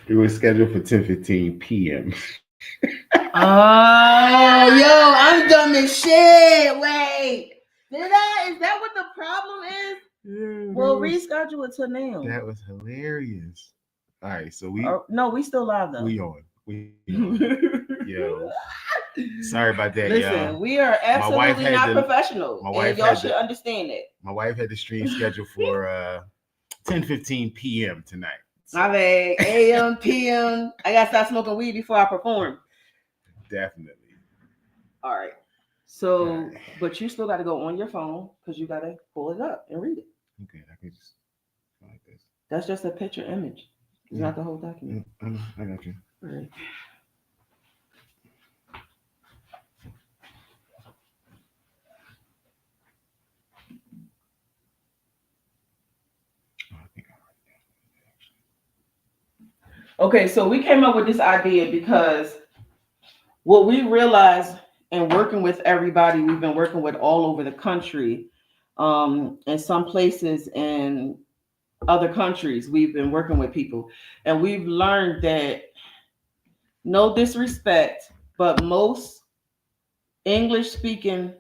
It was scheduled for 10:15 p.m. Oh, yo, I'm dumb as shit. Wait, did I? Is that what the problem is? Yeah, Well, reschedule it to now. that was hilarious. All right, so No, we still live though. we on. Yo, sorry about that, y'all. Listen, we are absolutely not professional, and y'all should understand that. My wife had the stream scheduled for 10:15 p.m. tonight. So. My bad. AM, PM. I gotta stop smoking weed before I perform. Definitely. All right. So, but you still got to go on your phone because you got to pull it up and read it. Okay, I can just go like this. That's just a picture image. It's not the whole document. I got you. All right. Okay, so we came up with this idea because what we realized in working with everybody, we've been working with all over the country, in some places in other countries, we've been working with people, and we've learned that, no disrespect, but most English speaking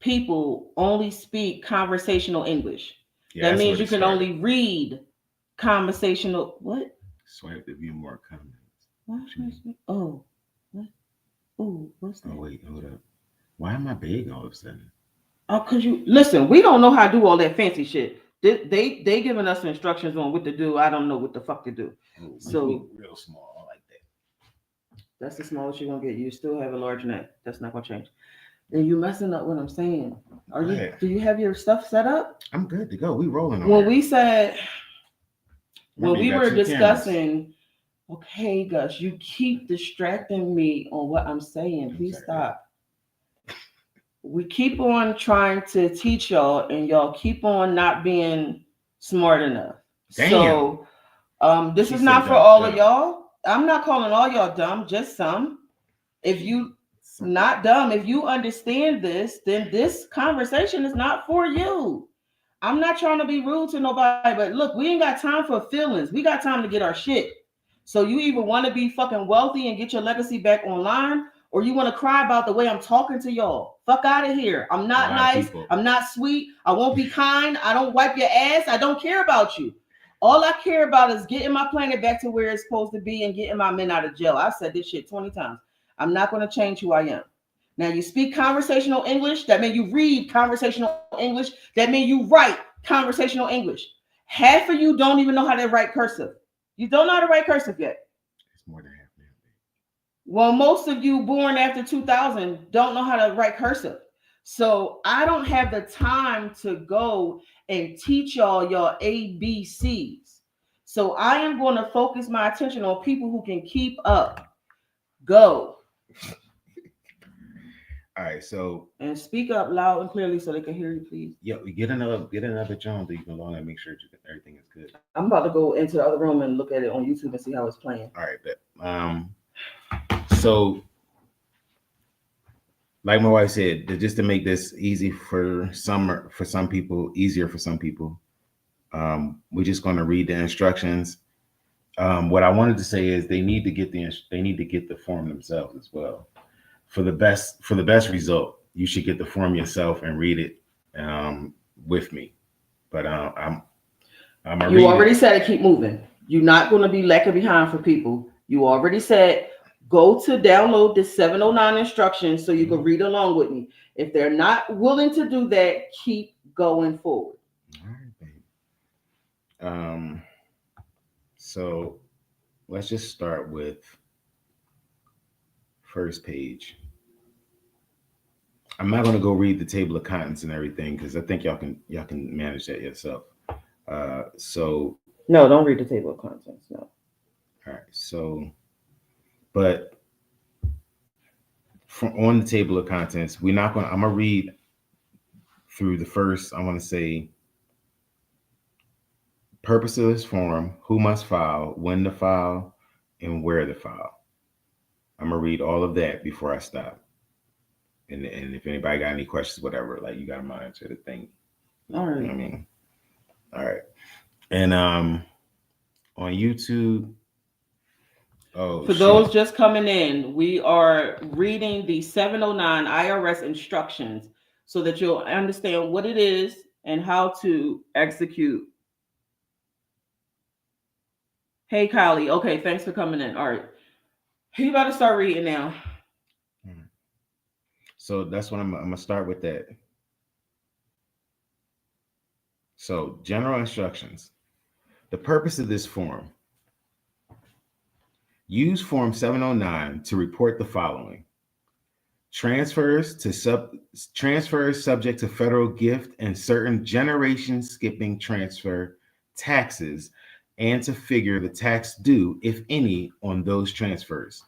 people only speak conversational English. Yeah, that means you can only read conversational. What? Swipe to view more comments. What? Oh, what? Oh, what's that? Oh wait, hold up. Why am I big all of a sudden? Oh, cause you listen. We don't know how to do all that fancy shit. They giving us instructions on what to do. I don't know what the fuck to do. Oh, so real small like that. That's the smallest you're gonna get. You still have a large neck. That's not gonna change. And you messing up what I'm saying. Are you? Do you have your stuff set up? I'm good to go. We rolling on. When we said, when we were discussing, okay, Gus, you keep distracting me on what I'm saying. Please stop. We keep on trying to teach y'all, and y'all keep on not being smart enough. Damn. So, this is not for all of y'all. I'm not calling all y'all dumb, just some. If you not dumb, if you understand this, then this conversation is not for you. I'm not trying to be rude to nobody, but look, we ain't got time for feelings. We got time to get our shit. So you either want to be fucking wealthy and get your legacy back online, or you want to cry about the way I'm talking to y'all. Fuck out of here. I'm not nice. I'm not sweet. I won't be kind. I don't wipe your ass. I don't care about you. All I care about is getting my planet back to where it's supposed to be and getting my men out of jail. I've said this shit 20 times. I'm not going to change who I am. Now, you speak conversational English. That means you read conversational English. That means you write conversational English. Half of you don't even know how to write cursive. You don't know how to write cursive yet. It's more than half now. Well, most of you born after 2000 don't know how to write cursive. So I don't have the time to go and teach y'all your ABCs. So I am going to focus my attention on people who can keep up. Go. All right, so and speak up loud and clearly so they can hear you, please. Yeah, get another John so you can log and make sure everything is good. I'm about to go into the other room and look at it on YouTube and see how it's playing. All right, but so like my wife said, just to make this easy for some people, easier for some people, we're just going to read the instructions. What I wanted to say is they need to get the form themselves as well. For the best result, you should get the form yourself and read it with me. But you already said it. Keep moving. You're not going to be lacking behind for people. You already said go to download the 709 instructions so you can read along with me. If they're not willing to do that, keep going forward. All right, babe. So let's just start with first page. I'm not going to go read the table of contents and everything because I think y'all can manage that yourself. So no, don't read the table of contents. No. All right. So, but on the table of contents, I'm going to read through the first. I want to say purpose of this form, who must file, when to file, and where to file. I'm going to read all of that before I stop. And if anybody got any questions, whatever, like you got to monitor the thing. All right. You know what I mean? All right. And on YouTube, Oh, For shit. those just coming in, we are reading the 709 IRS instructions so that you'll understand what it is and how to execute. Hey, Kylie. Okay, thanks for coming in. All right. You got to start reading now. So that's what I'm going to start with that. So, general instructions. The purpose of this form. Use Form 709 to report the following. Transfers subject to federal gift and certain generation skipping transfer taxes, and to figure the tax due, if any, on those transfers.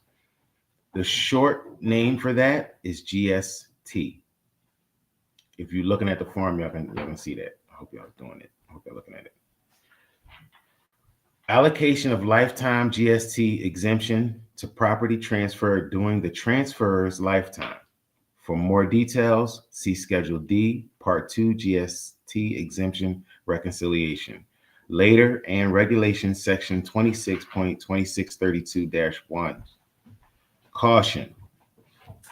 The short name for that is GST. If you're looking at the form, y'all can see that. I hope y'all are doing it. I hope y'all looking at it. Allocation of lifetime GST exemption to property transferred during the transfer's lifetime. For more details, see Schedule D, Part 2 GST exemption reconciliation. Later, and Regulation Section 26.2632-1. Caution.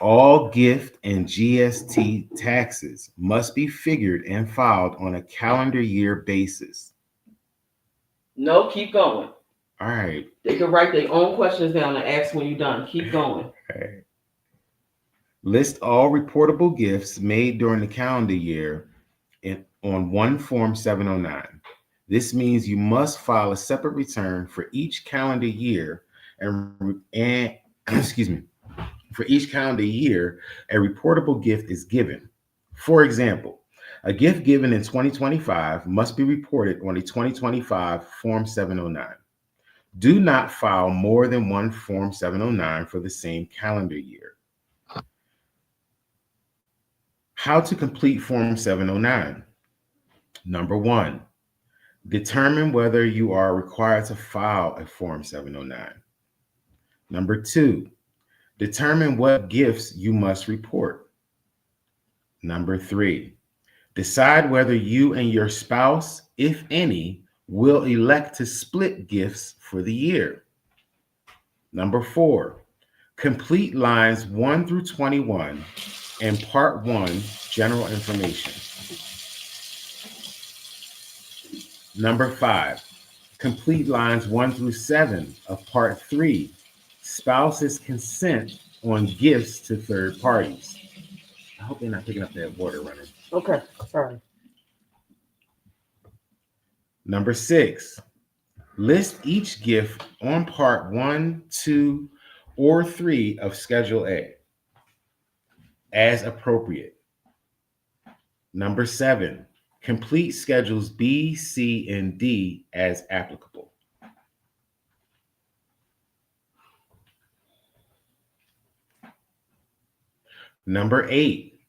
All gift and GST taxes must be figured and filed on a calendar year basis. No, keep going. All right. They can write their own questions down and ask when you're done. Keep going. Okay. List all reportable gifts made during the calendar year on one Form 709. This means you must file a separate return for each calendar year and excuse me, for each calendar year, a reportable gift is given. For example, a gift given in 2025 must be reported on a 2025 Form 709. Do not file more than one Form 709 for the same calendar year. How to complete Form 709. Number 1, determine whether you are required to file a Form 709. Number 2, determine what gifts you must report. Number 3, decide whether you and your spouse, if any, will elect to split gifts for the year. Number 4, complete lines 1 through 21 and Part 1, general information. Number 5, complete lines 1 through 7 of Part 3, spouse's consent on gifts to third parties. I hope they're not picking up that water running. Okay, sorry. Number 6, list each gift on Part 1, 2, or 3 of Schedule A as appropriate. Number 7, complete Schedules B, C, and D as applicable. Number 8,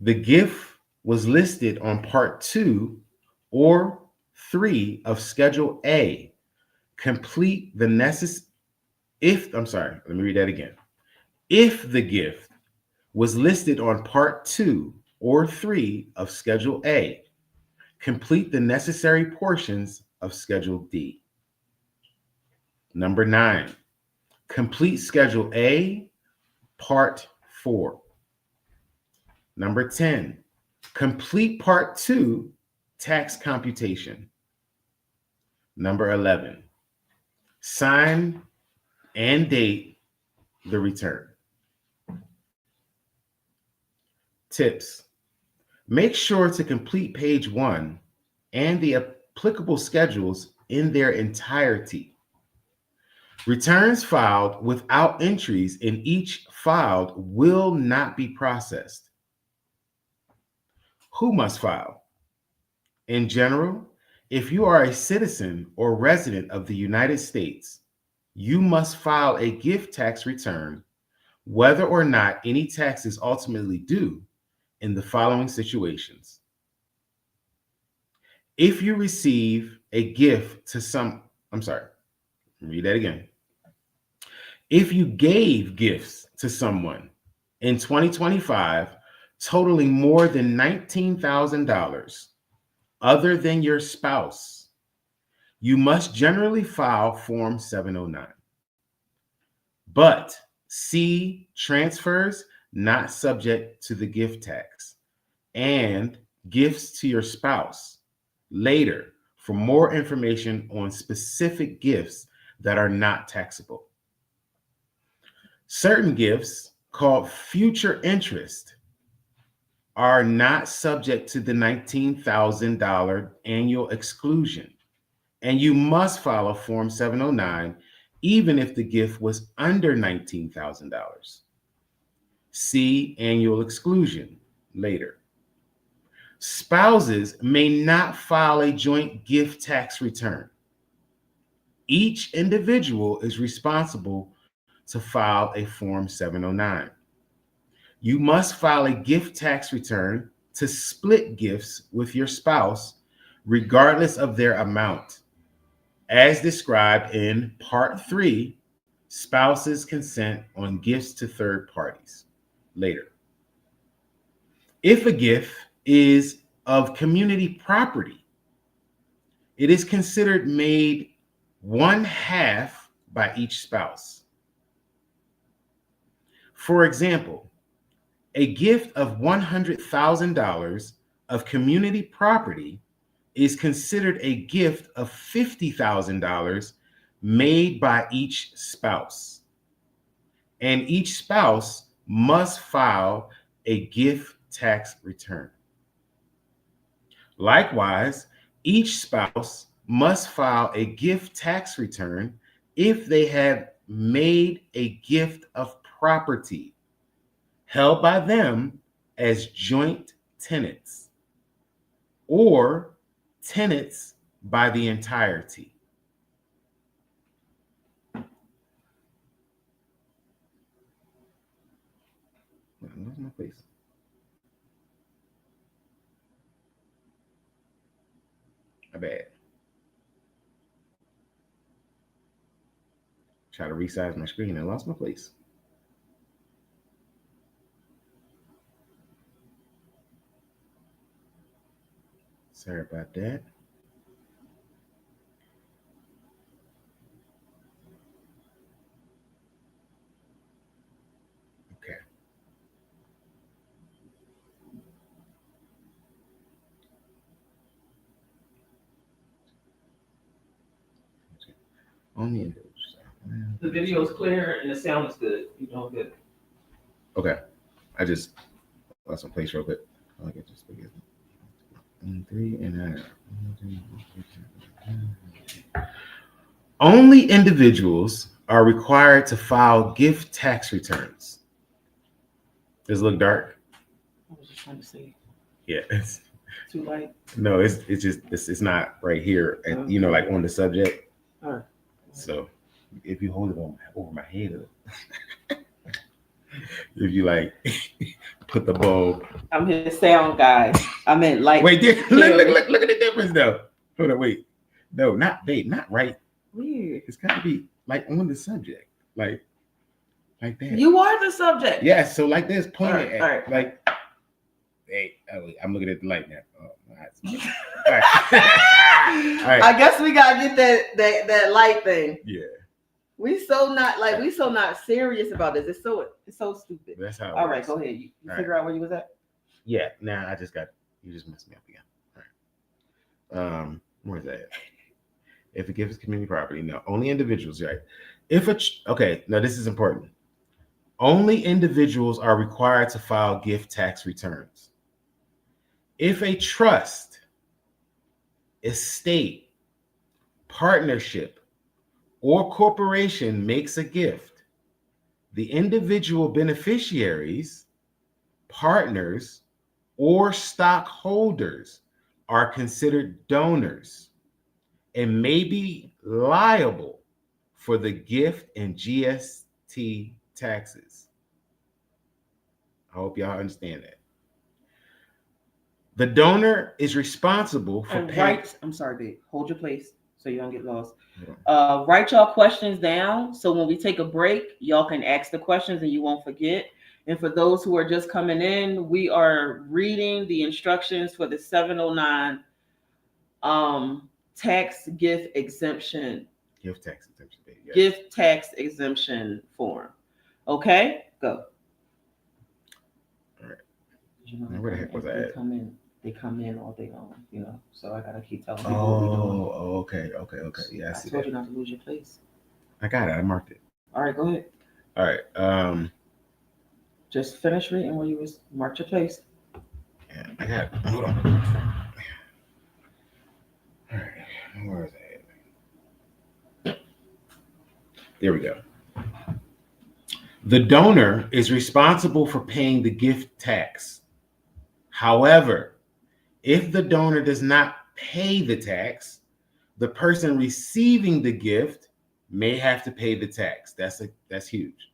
the gift was listed on Part 2 or 3 of Schedule A. Complete the necessary. Let me read that again. If the gift was listed on Part 2 or 3 of Schedule A, complete the necessary portions of Schedule D. Number 9, complete Schedule A, Part 4. Number 10, complete Part 2, tax computation. Number 11, sign and date the return. Tips. Make sure to complete page 1 and the applicable schedules in their entirety. Returns filed without entries in each filed will not be processed. Who must file? In general, if you are a citizen or resident of the United States, you must file a gift tax return, whether or not any tax is ultimately due, in the following situations. If you receive a gift to read that again. If you gave gifts to someone in 2025 totaling more than $19,000 other than your spouse, you must generally file Form 709. But C, transfers not subject to the gift tax, and gifts to your spouse later for more information on specific gifts that are not taxable. Certain gifts called future interest are not subject to the $19,000 annual exclusion, and you must follow Form 709 even if the gift was under $19,000. See annual exclusion later. Spouses may not file a joint gift tax return. Each individual is responsible to file a Form 709. You must file a gift tax return to split gifts with your spouse, regardless of their amount, as described in Part 3, Spouses Consent on Gifts to Third Parties, later. If a gift is of community property, it is considered made one half by each spouse. For example, a gift of $100,000 of community property is considered a gift of $50,000 made by each spouse. And each spouse must file a gift tax return. Likewise, each spouse must file a gift tax return if they have made a gift of property held by them as joint tenants or tenants by the entirety. I lost my place. My bad. Try to resize my screen. I lost my place. Sorry about that. Okay. Only individuals. The video is clear and the sound is good. You're doing good. Okay. I just lost my place real quick. I'll get this together. 3 and only individuals are required to file gift tax returns. Does it look dark? I was just trying to see. Yeah, it's too light. No, it's just it's not right here. Okay. You know, like on the subject. All right. So if you hold it over my head, if you like put the bulb. I'm his sound guy. I meant like. Wait, look at the difference though. Hold on, wait. No, not right. Weird. It's got to be like on the subject, like that. You are the subject. Yeah, so like this, point it at, all right. like. Hey, I'm looking at the light now. Oh, all right. All right. I guess we gotta get that light thing. Yeah. We so not serious about this. It's so stupid. That's how. All right, go ahead. You figure out where you was at. Yeah. Now you just messed me up again. All right. Where's that? If a gift is community property, no, only individuals, right? Okay, now this is important. Only individuals are required to file gift tax returns. If a trust, estate, partnership, or corporation makes a gift, the individual beneficiaries, partners, or stockholders are considered donors and may be liable for the gift and GST taxes. I hope y'all understand that. The donor is responsible for paying. I'm sorry, babe. Hold your place so you don't get lost. Write y'all questions down so when we take a break, y'all can ask the questions and you won't forget. And for those who are just coming in, we are reading the instructions for the 709 tax gift exemption Gift tax exemption date. Yes. Gift tax exemption form. Okay, go. All right. You know, Now, where the heck was I they at? they come in all day long, you know. So I gotta keep telling people what we're doing. Oh, okay. Yeah, I see told that. you not to lose your place. I got it. I marked it. All right, go ahead. All right. Just finish reading where you was mark your place. Yeah, I got it. Hold on. All right. Where is it? There we go. The donor is responsible for paying the gift tax. However, if the donor does not pay the tax, the person receiving the gift may have to pay the tax. That's huge.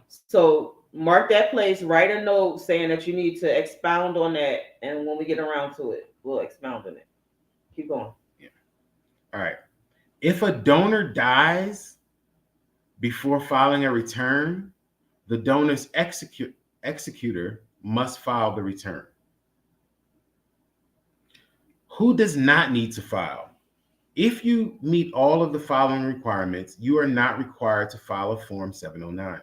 So mark that place, write a note saying that you need to expound on that, and when we get around to it, we'll expound on it. Keep going. Yeah. All right. If a donor dies before filing a return, the donor's executor must file the return. Who does not need to file? If you meet all of the following requirements, you are not required to file a Form 709.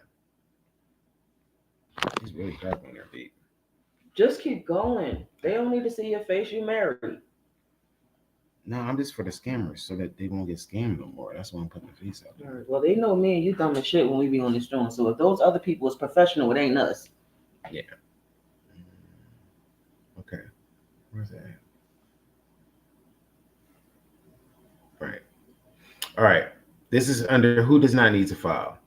He's really sharp on their feet. Just keep going. They don't need to see your face. You married. No, I'm just for the scammers so that they won't get scammed no more. That's why I'm putting the face out there. Well, they know me and you dumb as shit when we be on this joint. So if those other people is professional, it ain't us. Yeah. Okay. Where's that? Right. All right. This is under who does not need to file.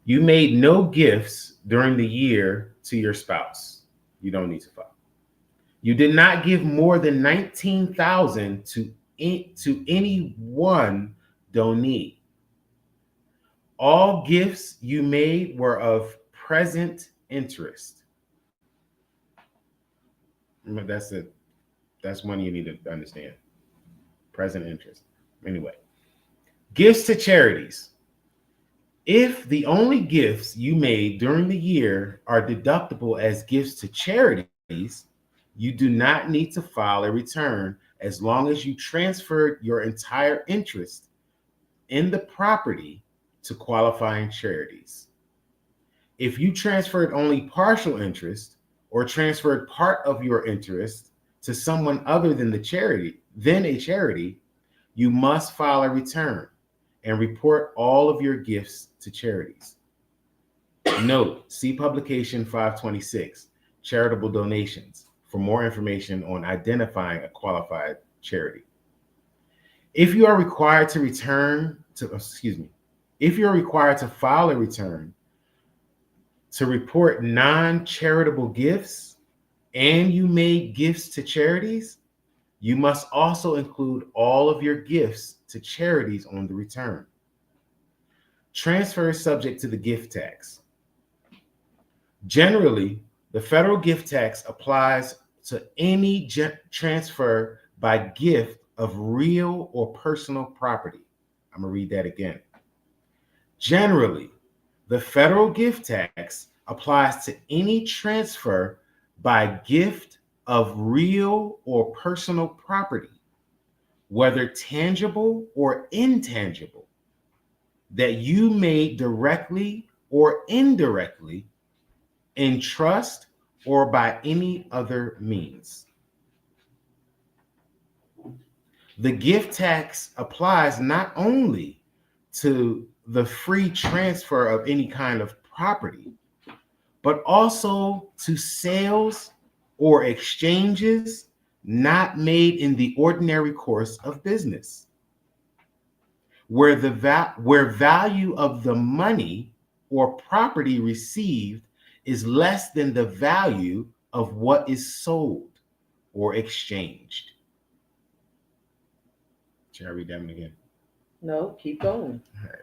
You made no gifts during the year to your spouse. You don't need to file. You did not give more than $19,000 to any one donee. All gifts you made were of present interest. That's one you need to understand. Present interest. Anyway, gifts to charities. If the only gifts you made during the year are deductible as gifts to charities, you do not need to file a return as long as you transferred your entire interest in the property to qualifying charities. If you transferred only partial interest or transferred part of your interest to someone other than a charity, you must file a return and report all of your gifts to charities. Note, see publication 526, charitable donations, for more information on identifying a qualified charity. If you are required to file a return to report non-charitable gifts and you made gifts to charities, you must also include all of your gifts to charities on the return. Transfer is subject to the gift tax. Generally, the federal gift tax applies to any transfer by gift of real or personal property. I'm going to read that again. Generally, the federal gift tax applies to any transfer by gift of real or personal property, whether tangible or intangible, that you made directly or indirectly in trust or by any other means. The gift tax applies not only to the free transfer of any kind of property, but also to sales or exchanges not made in the ordinary course of business, where value of the money or property received is less than the value of what is sold or exchanged. Should I read that one again? No, keep going. All right.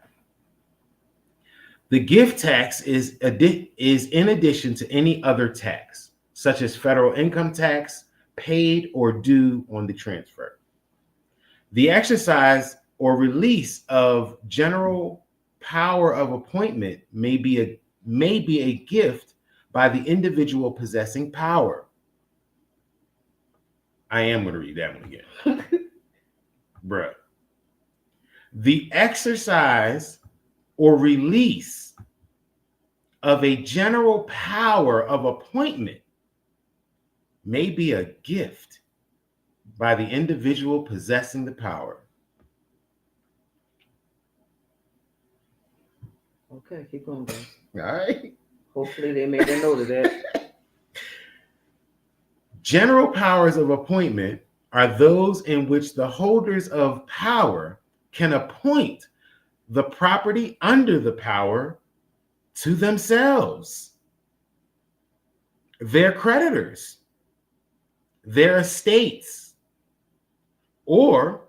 The gift tax is in addition to any other tax, such as federal income tax, paid or due on the transfer. The exercise or release of general power of appointment may be a gift by the individual possessing power. I am going to read that one again. Bruh. The exercise or release of a general power of appointment may be a gift by the individual possessing the power. Okay, keep going, guys. All right. Hopefully they made a note of that. General powers of appointment are those in which the holders of power can appoint the property under the power to themselves, their creditors, their estates, or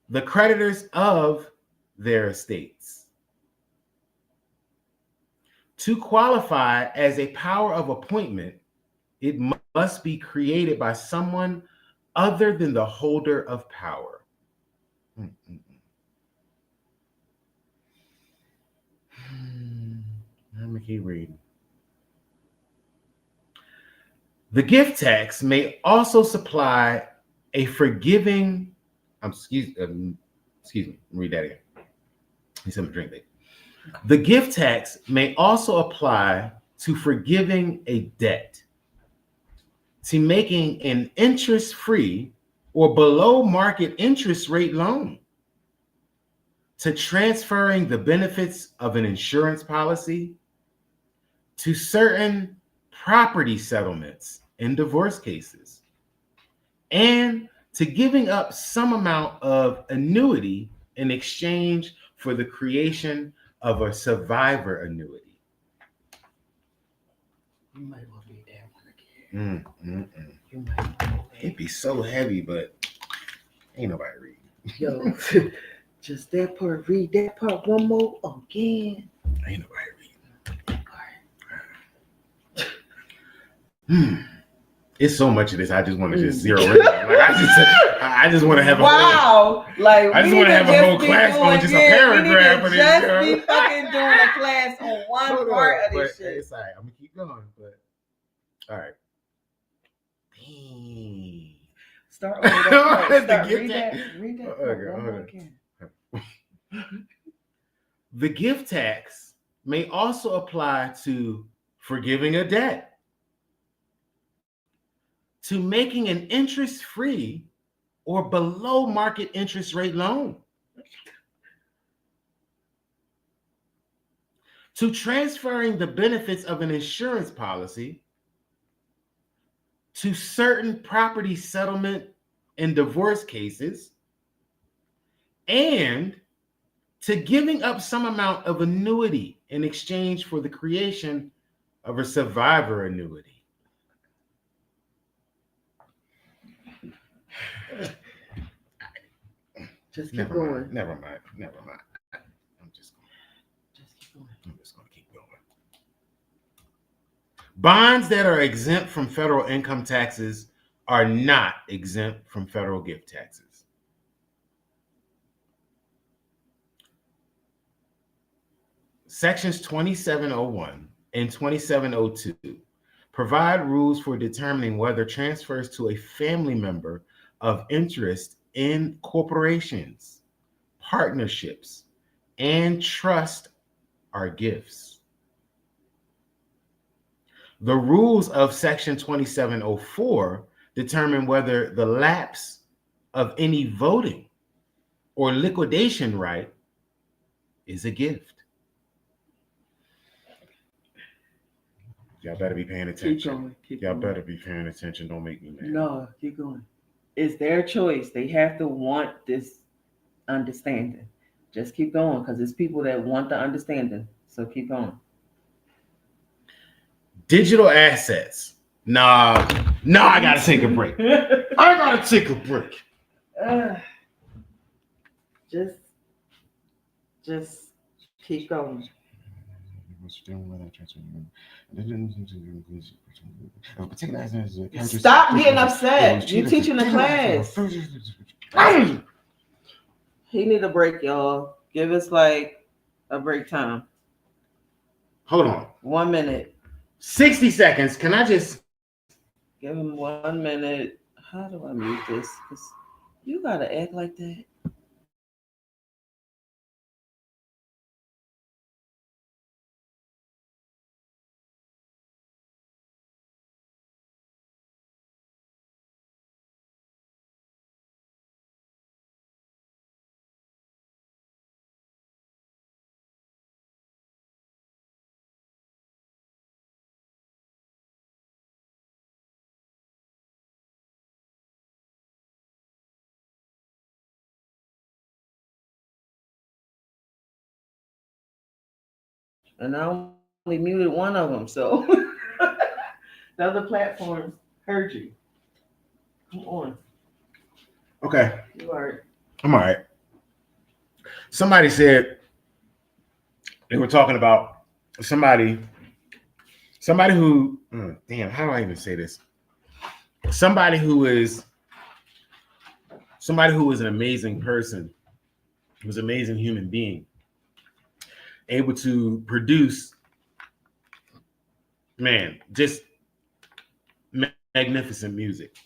the creditors of their estates. To qualify as a power of appointment, it must be created by someone other than the holder of power. I'm gonna keep reading. The gift tax may also supply a forgiving. Excuse me. Read that again. He's having a drink later. The gift tax may also apply to forgiving a debt, to making an interest-free or below market interest rate loan, to transferring the benefits of an insurance policy, to certain property settlements in divorce cases, and to giving up some amount of annuity in exchange for the creation of a survivor annuity. You might want to read that one again. You might. It'd be so heavy, but ain't nobody reading. Yo, just that part. Read that part one more again. Ain't nobody reading. All right. It's so much of this. I just want to just zero in. Like I just want to have a whole, like I just want to have a whole class on just a paragraph of this. Just be fucking doing a class on one part of this shit. It's all right. I'm gonna keep going, but all right. Dang. Start over that. Read that. Okay. The gift tax may also apply to forgiving a debt, to making an interest-free or below market interest rate loan, to transferring the benefits of an insurance policy, to certain property settlement and divorce cases, and to giving up some amount of annuity in exchange for the creation of a survivor annuity. Just keep going. Never mind. I'm just going to keep going. Bonds that are exempt from federal income taxes are not exempt from federal gift taxes. Sections 2701 and 2702 provide rules for determining whether transfers to a family member of interest in corporations, partnerships, and trust are gifts. The rules of Section 2704 determine whether the lapse of any voting or liquidation right is a gift. Y'all better be paying attention. Keep going. Better be paying attention. Don't make me mad. No, keep going. It's their choice. They have to want this understanding. Just keep going, because it's people that want the understanding. So keep going. Digital assets. Nah, I gotta take a break. Just keep going. Stop getting upset. You're teaching the class. He need a break, y'all. Give us like a break time. Hold on. 1 minute. 60 seconds. Can I just give him 1 minute? How do I mute this? 'Cause you gotta act like that. and I only muted one of them, so the other platforms heard you. Come on. Okay. You are. I'm all right. Somebody said they were talking about somebody, somebody who, damn, how do I even say this? Somebody who is somebody who is an amazing person, who's an amazing human being, able to produce, man, just magnificent music.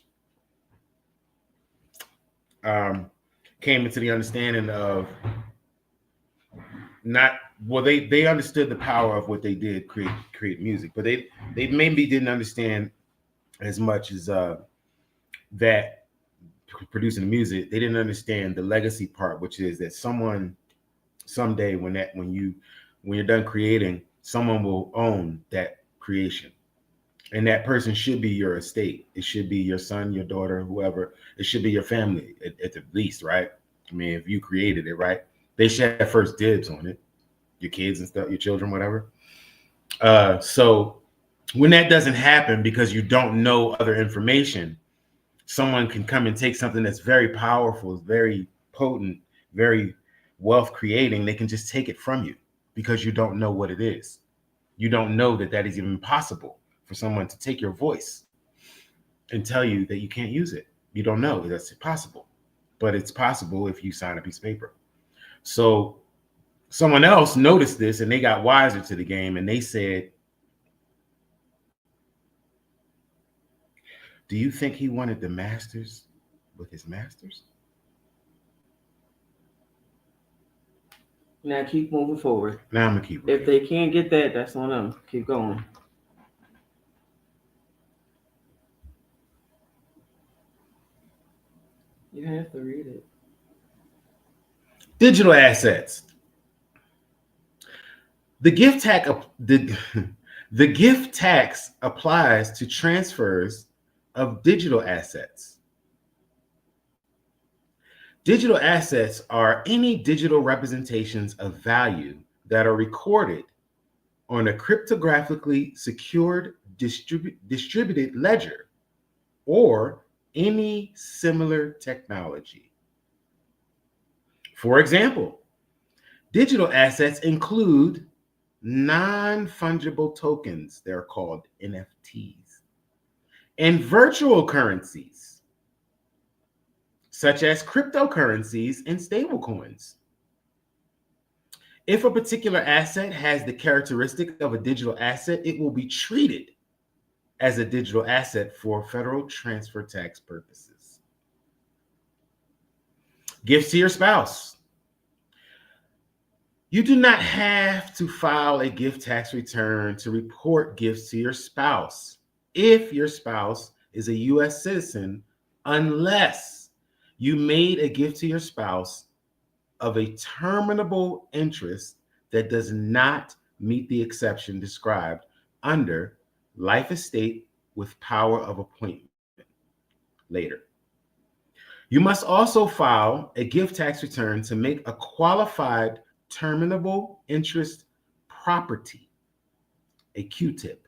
Um, Came into the understanding of not well, they understood the power of what they did create music, but they maybe didn't understand as much as that producing the music. They didn't understand the legacy part, which is that someone someday when you're done creating, someone will own that creation. And that person should be your estate. It should be your son, your daughter, whoever. It should be your family at the least, right? I mean, if you created it, right? They should have first dibs on it. Your kids and stuff, your children, whatever. So when that doesn't happen because you don't know other information, someone can come and take something that's very powerful, very potent, very wealth creating. They can just take it from you because you don't know what it is. You don't know that that is even possible for someone to take your voice and tell you that you can't use it. You don't know that's possible, but it's possible if you sign a piece of paper. So someone else noticed this and they got wiser to the game and they said, do you think he wanted the masters with his masters? Now keep moving forward. Now I'm gonna keep If they can't get that, that's on them. Keep going. You have to read it. Digital assets. The gift tax the gift tax applies to transfers of digital assets. Digital assets are any digital representations of value that are recorded on a cryptographically secured distributed ledger or any similar technology. For example, digital assets include non-fungible tokens, they're called NFTs, and virtual currencies, such as cryptocurrencies and stablecoins. If a particular asset has the characteristic of a digital asset, it will be treated as a digital asset for federal transfer tax purposes. Gifts to your spouse. You do not have to file a gift tax return to report gifts to your spouse if your spouse is a U.S. citizen, unless you made a gift to your spouse of a terminable interest that does not meet the exception described under life estate with power of appointment later. You must also file a gift tax return to make a qualified terminable interest property, a Q-tip,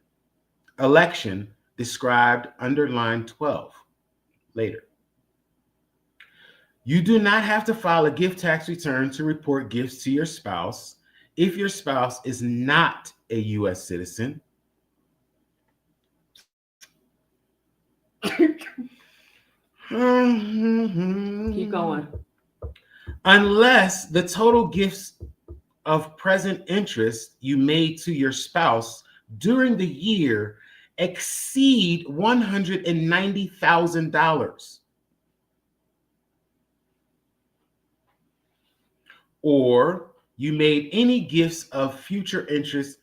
election described under line 12 later. You do not have to file a gift tax return to report gifts to your spouse if your spouse is not a U.S. citizen. Keep going. Unless the total gifts of present interest you made to your spouse during the year exceed $190,000, or you made any gifts of future interest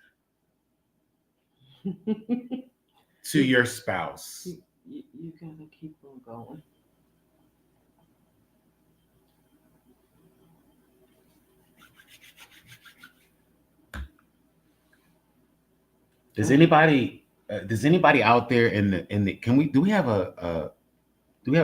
to your spouse. You gotta keep on going. Does anybody out there in the can we do we have a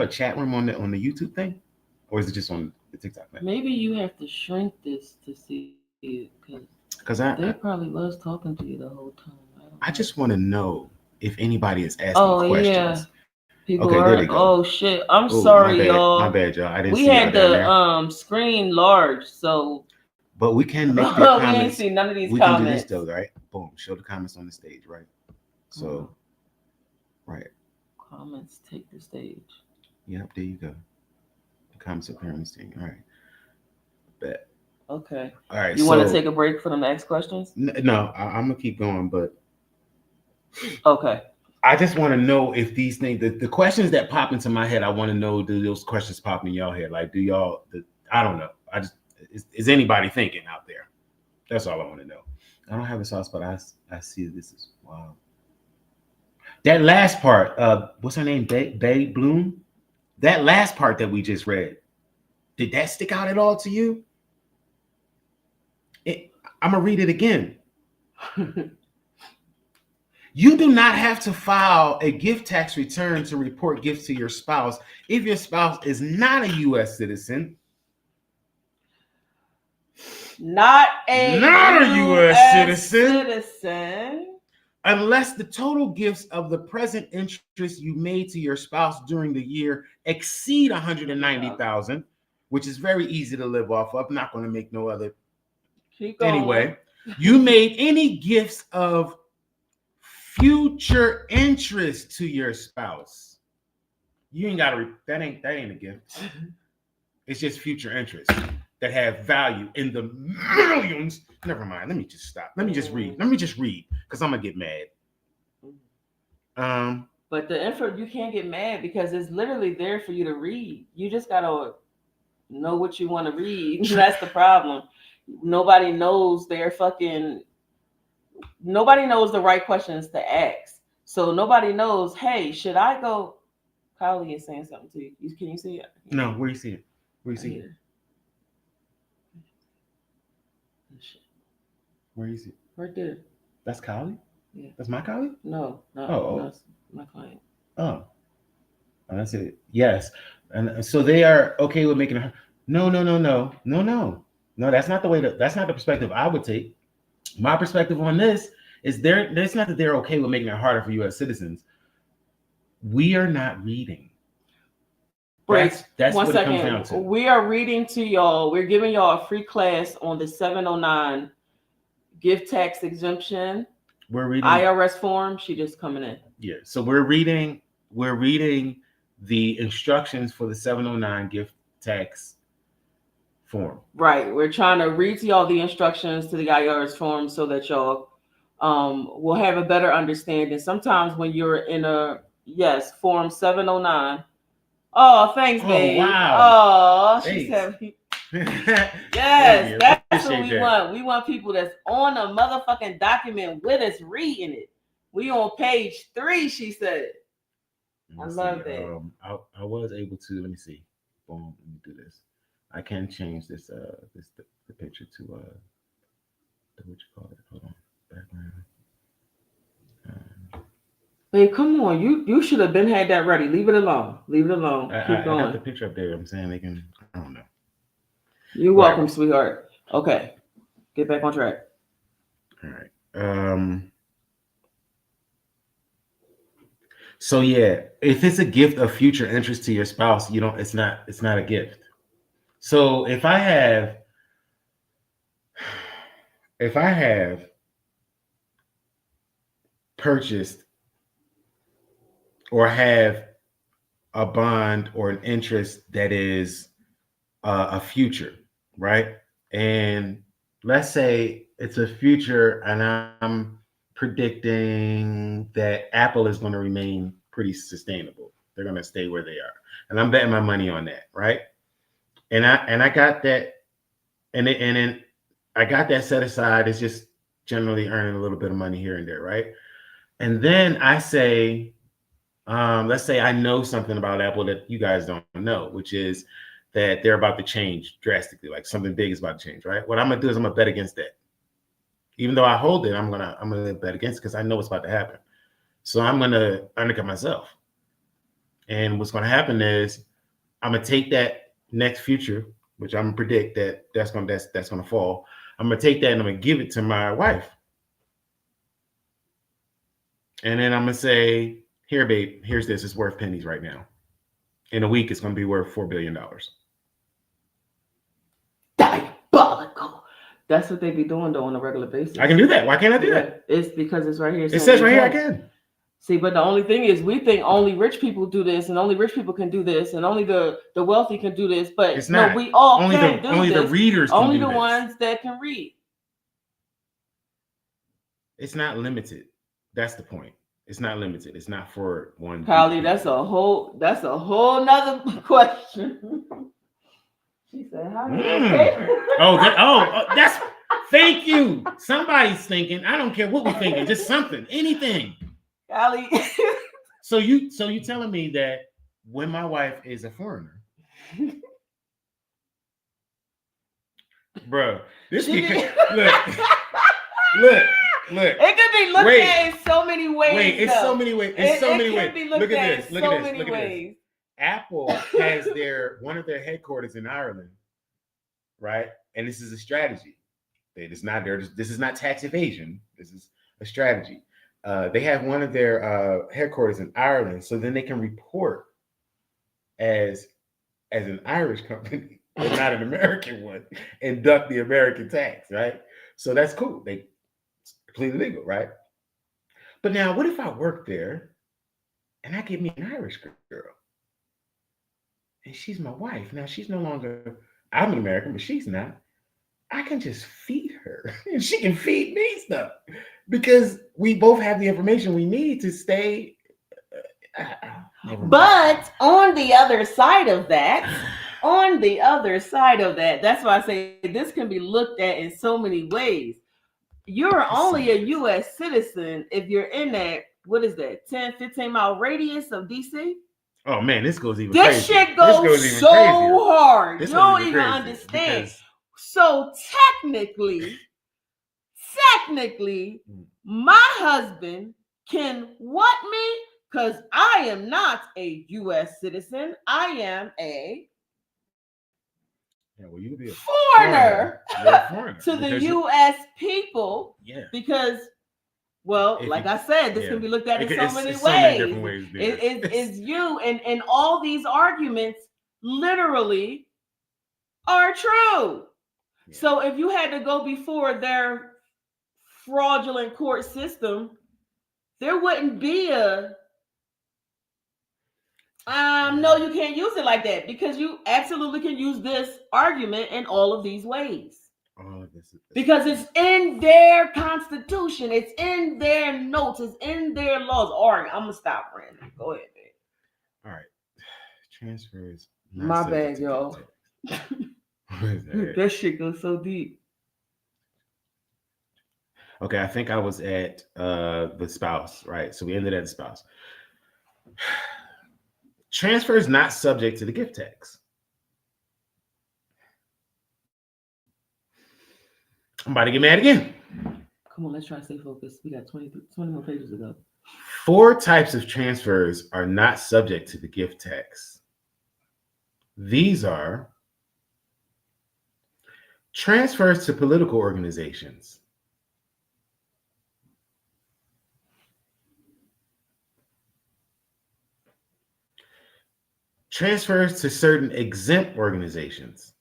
chat room on the YouTube thing, or is it just on the TikTok thing? Maybe you have to shrink this to see it, because Because they probably was talking to you the whole time. I just want to know if anybody is asking Oh yeah, questions. people Okay, there are. they go. Oh shit, I'm Oh, my sorry, bad. My y'all. bad, y'all. I didn't We see y'all had down the there. screen large, so But we can make their we ain't comments. seen none of these We can do this comments. though, right? Boom. Show the comments on the stage, right? So, right. Comments take the stage. Yep, there you go. The comments appear on the stage. All right. Bet. Okay. All right. You want to So, take a break for the next questions? no, I'm gonna keep going, but Okay. I just want to know if these things, the questions that pop into my head, I want to know, do those questions pop in y'all head? Like, do y'all, I don't know. I just, is anybody thinking out there? That's all I want to know. I don't have a sauce, but I see this is wow. That last part, what's her name? Bay Bloom? That last part that we just read, did that stick out at all to you? I'm going to read it again. You do not have to file a gift tax return to report gifts to your spouse if your spouse is not a U.S. citizen. Not a U.S. citizen. Unless the total gifts of the present interest you made to your spouse during the year exceed $190,000, which is very easy to live off of. I'm not going to make no other. Keep going. Anyway, you made any gifts of future interest to your spouse. You ain't got to. That ain't a gift. It's just future interest that have value in the millions. Never mind. Let me just stop. Let me just read because I'm gonna get mad. But the info, you can't get mad because it's literally there for you to read. You just gotta know what you want to read. That's the problem. Nobody knows nobody knows the right questions to ask. So nobody knows, hey, should I go? Kylie is saying something to you. Can you see it? No, where you see it? Where you see it? Where you see it? Right there. That's Kylie? Yeah. That's my Kylie? No. Oh. That's my client. Oh. And that's it. Yes. And so they are okay with making a no. That's not the way that's not the perspective I would take. My perspective on this is it's not that they're okay with making it harder for US citizens. We are not reading. That's One what second. It comes down to. We are reading to y'all. We're giving y'all a free class on the 709 gift tax exemption. We're reading IRS form. She just coming in. Yeah. So we're reading the instructions for the 709 gift tax form. Right. We're trying to read to y'all the instructions to the IRS form so that y'all will have a better understanding. Sometimes when you're in form 709. Oh, thanks, babe. Wow. Oh, she said, yes, that's what we want. We want people that's on a motherfucking document with us reading it. We on page 3, she said. I love that. I was able to, let me see. Boom, let me do this. I can change this the picture to what you call it. Hold on. Background. Babe, come on. You should have been had that ready. Leave it alone. Keep going. I got the picture up there. I'm saying they can, I don't know. You're welcome, sweetheart. Okay. Get back on track. All right. So yeah, if it's a gift of future interest to your spouse, it's not a gift. So if I have purchased or have a bond or an interest that is a future, right? And let's say it's a future and I'm predicting that Apple is going to remain pretty sustainable. They're going to stay where they are. And I'm betting my money on that, right? And I got that and then I got that set aside. It's just generally earning a little bit of money here and there, right? And then I say, let's say I know something about Apple that you guys don't know, which is that they're about to change drastically, like something big is about to change, right? What I'm gonna do is I'm gonna bet against that. Even though I hold it, I'm gonna bet against it because I know what's about to happen. So I'm gonna undercut myself. And what's gonna happen is I'm gonna take that next future, which I'm gonna predict that's gonna fall. I'm gonna take that and I'm gonna give it to my wife. And then I'm gonna say, here, babe, here's this. It's worth pennies right now. In a week, it's gonna be worth $4 billion. Diabolical. That's what they be doing though on a regular basis. I can do that. Why can't I do that? It's because it's right here. It says right here I can. See, but the only thing is we think only rich people do this and only rich people can do this and only the wealthy can do this. But it's not. No, we all only can do only this. The readers can only do the this. Ones that can read. It's not limited. That's the point. It's not limited. It's not for one. Kylie, that's a whole nother question. She said, "How do you pay?" That's. Thank you. Somebody's thinking. I don't care what we're thinking. Just something, anything. Kylie. So you telling me that when my wife is a foreigner, bro, this look. It could be looked at in so many ways. Wait, it's so many ways. It's so many ways. Look at this. Look at this. Apple has one of their headquarters in Ireland, right? And this is a strategy. This is not tax evasion. This is a strategy. They have one of their headquarters in Ireland, so then they can report as an Irish company, but not an American one, and duck the American tax, right? So that's cool. It's completely legal, right? But now, what if I work there and I get me an Irish girl, and she's my wife? Now she's no longer. I'm an American, but she's not. I can just feed her and she can feed me stuff because we both have the information we need to stay. But on the other side of that, that's why I say this can be looked at in so many ways. You're only a U.S. citizen if you're in that, 10-15 mile radius of D.C.? Oh man, this goes even crazier. This shit goes so hard. You don't even understand. So technically, my husband can what me? Because I am not a U.S. citizen. I am a you could be a foreigner, foreigner to the U.S. people. Yeah. Because, like I said, this can be looked at in so many ways. It's you, and all these arguments literally are true. Yeah. So if you had to go before their fraudulent court system, there wouldn't be a no, you can't use it like that, because you absolutely can use this argument in all of these ways. Because it's in their constitution, it's in their notes, it's in their laws. All right, I'm gonna stop, Brandon. Go ahead, babe. All right. Transfers. My bad, y'all. That shit goes so deep. Okay, I think I was at the spouse, right? So we ended at the spouse. Transfer is not subject to the gift tax. I'm about to get mad again. Come on, let's try to stay focused. We got 20 more pages to go. 4 types of transfers are not subject to the gift tax. These are transfers to political organizations, transfers to certain exempt organizations,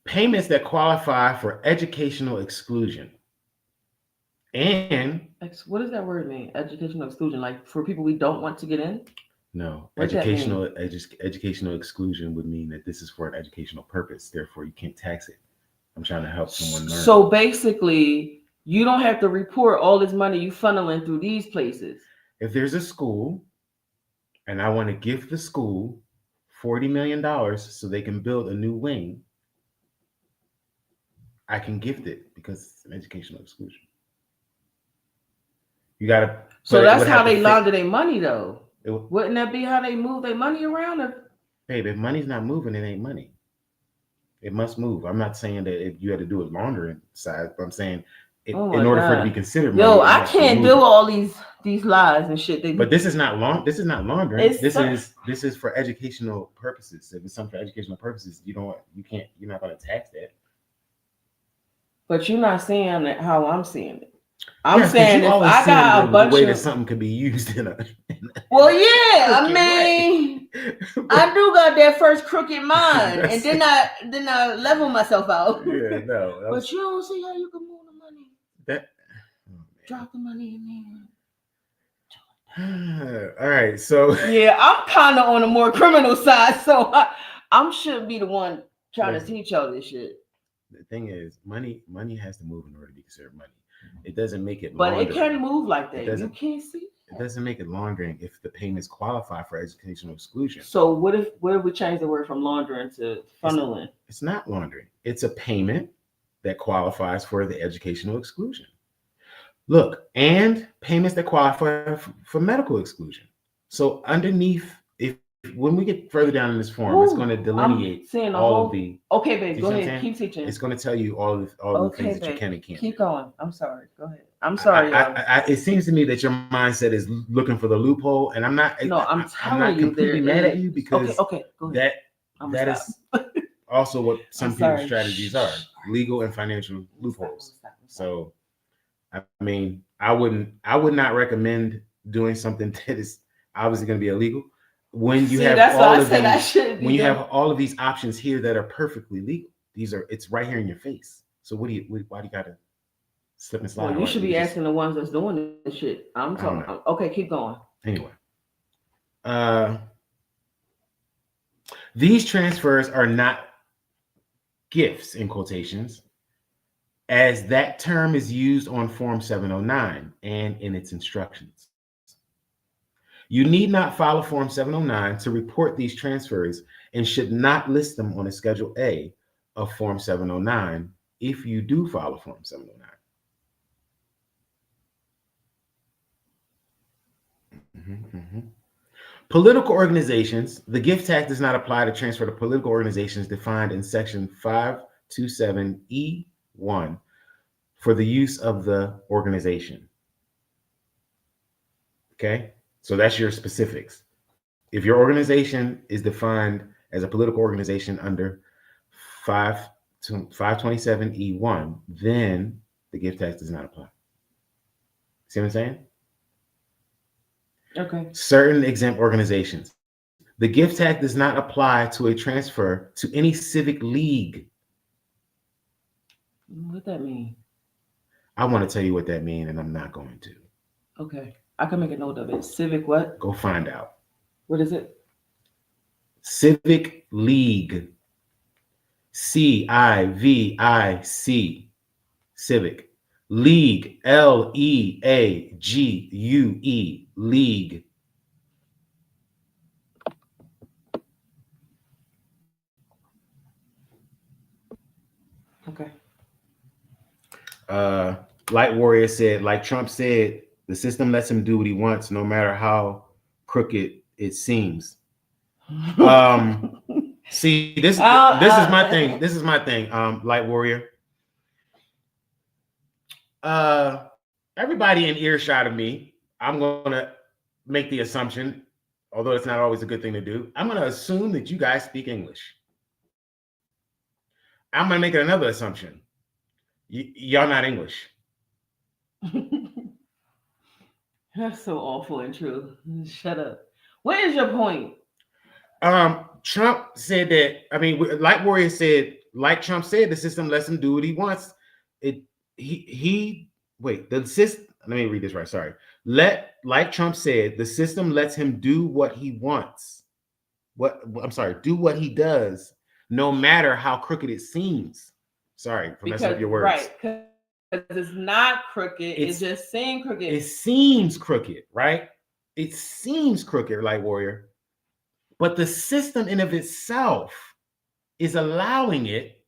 payments that qualify for educational exclusion, and what does that word mean? Educational exclusion, like for people we don't want to get in? No, educational exclusion would mean that this is for an educational purpose. Therefore, you can't tax it. I'm trying to help someone learn. So basically, you don't have to report all this money you funneling through these places. If there's a school and I want to give the school $40 million so they can build a new wing, I can gift it because it's an educational exclusion. You got to. So that's how they launder their money, though. Wouldn't that be how they move their money around? Babe, if money's not moving, it ain't money. It must move. I'm not saying that if you had to do a laundering side, but I'm saying Oh in my order for it to be God. considered money, Yo, they I have to can't move do it. all these lies and shit. But this is not laundering. It's This is for educational purposes. If it's something for educational purposes, you're not going to tax that. but you're not saying it how I'm seeing it. I'm Yes, because saying you if always I seeing got a the bunch way that of something could be used in a, well, in a yeah, I crooked way. mean, I do got that first crooked mind, and That's then I level myself out. yeah, no, But you don't see how you can move the money, that. drop the money in there. All right, so Yeah, I'm kind of on the more criminal side, so I'm should be the one trying to teach y'all this shit. the thing is, money has to move in order to be considered money. It doesn't make it But it laundering. can move like It that. You doesn't. can't see. It doesn't make it laundering if the payments qualify for educational exclusion. So what if we change the word from laundering to funneling? It's not laundering. It's a payment that qualifies for the educational exclusion. Look, and payments that qualify for medical exclusion. So underneath, if when we get further down in this form, it's going to delineate all of the. Okay, babe, go ahead. Keep teaching. It's going to tell you all the things that you can and can't. Keep going. I'm sorry. Go ahead. I'm sorry, y'all. It seems to me that your mindset is looking for the loophole, and I'm not. No, I'm not completely mad at you because okay, go ahead. that is also what some people's strategies are: legal and financial loopholes. So, I mean, I would not recommend doing something that is obviously going to be illegal when you have all of these options here that are perfectly legal. It's right here in your face. So why do you gotta slip and slide? Well, you should be asking the ones that's doing this shit. I'm talking. Okay, keep going. Anyway, these transfers are not gifts in quotations, as that term is used on Form 709 and in its instructions. You need not file a Form 709 to report these transfers and should not list them on a Schedule A of Form 709 if you do file a Form 709. Political organizations, the gift tax does not apply to transfer to political organizations defined in Section 527E1 for the use of the organization. Okay, so that's your specifics. If your organization is defined as a political organization under 527E1, then the gift tax does not apply. See what I'm saying? Okay. Certain exempt organizations. The gift tax does not apply to a transfer to any civic league. What that mean? I want to tell you what that means, and I'm not going to. Okay. I can make a note of it. Civic what? Go find out. What is it? Civic League. CIVIC. Civic. League. LEAGUE. League. Okay. Light Warrior said, like Trump said, the system lets him do what he wants, no matter how crooked it seems. See, this is my thing. This is my thing. Light Warrior. Everybody in earshot of me, I'm gonna make the assumption, although it's not always a good thing to do. I'm gonna assume that you guys speak English. I'm gonna make another assumption. Y'all not English. That's so awful and true. Shut up. What is your point? Trump said that. I mean, Light Warrior said, like Trump said, the system lets him do what he wants. The system. Let me read this right. Sorry. Like Trump said, the system lets him do what he wants. Do what he does, no matter how crooked it seems. Sorry for messing up your words. Right, because it's not crooked. It just seems crooked. It seems crooked, right? It seems crooked, Light Warrior. But the system in of itself is allowing it.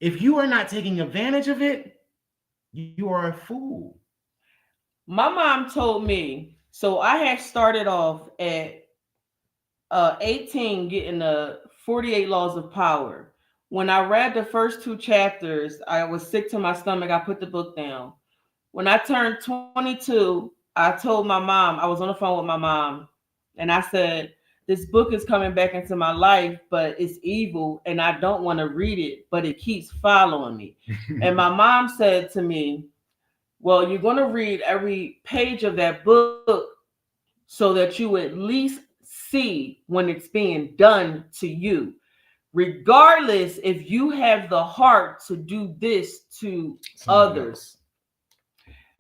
If you are not taking advantage of it, you are a fool. My mom told me, so I had started off at 18 getting the 48 laws of power. When I read the first 2 chapters, I was sick to my stomach. I put the book down. When I turned 22, I told my mom, I was on the phone with my mom, and I said, this book is coming back into my life, but it's evil, and I don't want to read it, but it keeps following me. And my mom said to me, well, you're going to read every page of that book so that you at least see when it's being done to you, regardless if you have the heart to do this to others.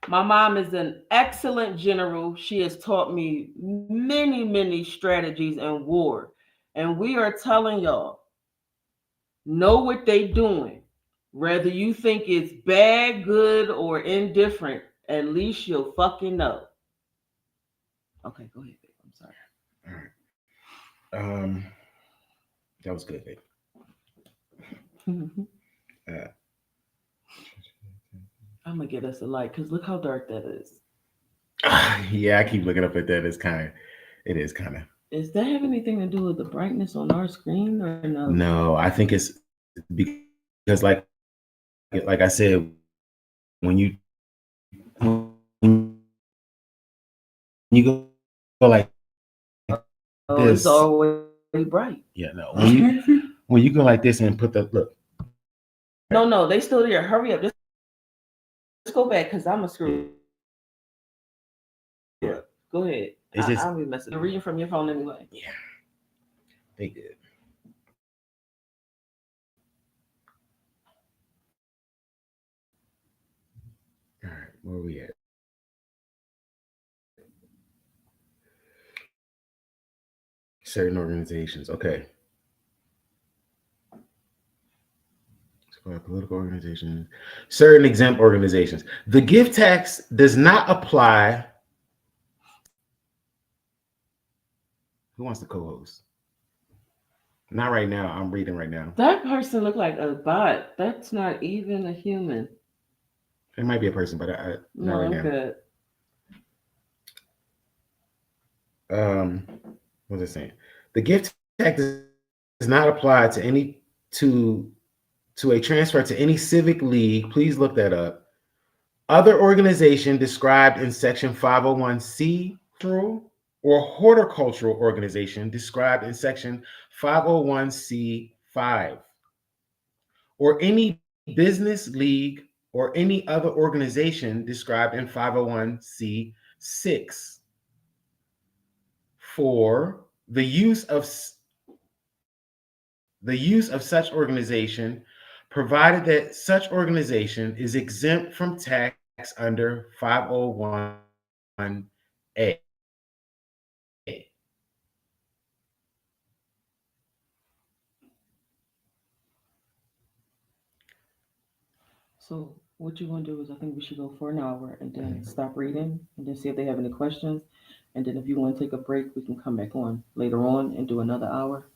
My mom is an excellent general. She has taught me many, many strategies in war. And we are telling y'all, know what they doing. Whether you think it's bad, good, or indifferent, at least you'll fucking know. Okay, go ahead, babe. I'm sorry. All right. Um, that was good, babe. Uh, I'm gonna get us a light because look how dark that is. yeah, I keep looking up at that. It is kind of. Is that have anything to do with the brightness on our screen or no? No, I think it's because, like I said, when you go like this, it's always bright. Yeah, no. When you go like this and put the look. No, they still there. Hurry up. Let's go back because I'm a screw. Yeah. Go ahead. I'll be messing. You're reading from your phone anyway. Yeah. They did. All right, where are we at? Certain organizations. Okay. Political organizations. Certain exempt organizations. The gift tax does not apply. Who wants to co-host? Not right now. I'm reading right now. That person looked like a bot. That's not even a human. It might be a person, but not right now. Good. What was I saying? The gift tax does not apply to a transfer to any civic league. Please look that up. Other organization described in Section 501c or horticultural organization described in Section 501c5, or any business league or any other organization described in 501c6 for the use of such organization, provided that such organization is exempt from tax under 501A. So what you want to do is I think we should go for an hour and then stop reading and then see if they have any questions. And then if you want to take a break, we can come back on later on and do another hour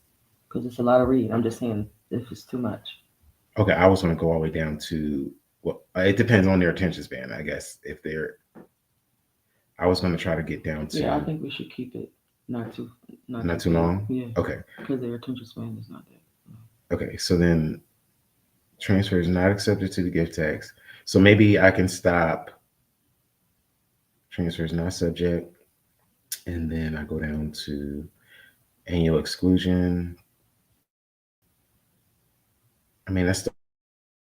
because it's a lot of reading. I'm just saying if it's too much. Okay, I was going to go all the way down to, well, it depends on their attention span, I guess. I was going to try to get down to. Yeah, I think we should keep it not too long. Yeah. Okay. Because their attention span is not that. Okay, so then transfer is not accepted to the gift tax. So maybe I can stop. Transfer is not subject, and then I go down to annual exclusion. I mean, that's still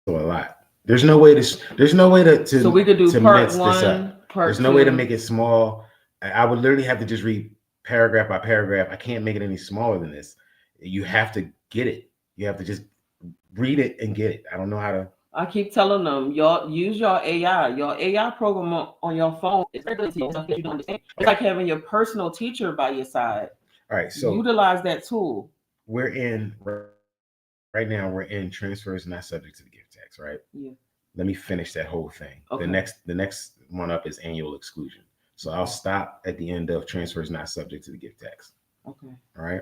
a lot. There's no way to. So we could do to part mix one, this up. part There's two. no way to make it small. I would literally have to just read paragraph by paragraph. I can't make it any smaller than this. You have to get it. You have to just read it and get it. I don't know how to. I keep telling them, y'all use your AI. Your AI program on your phone is very good. You don't understand. It's like having your personal teacher by your side. All right, so utilize that tool. We're in right now. We're in transfers not subject to the gift tax, right? Yeah. Let me finish that whole thing. Okay. The next one up is annual exclusion. So I'll stop at the end of transfers not subject to the gift tax. Okay. All right.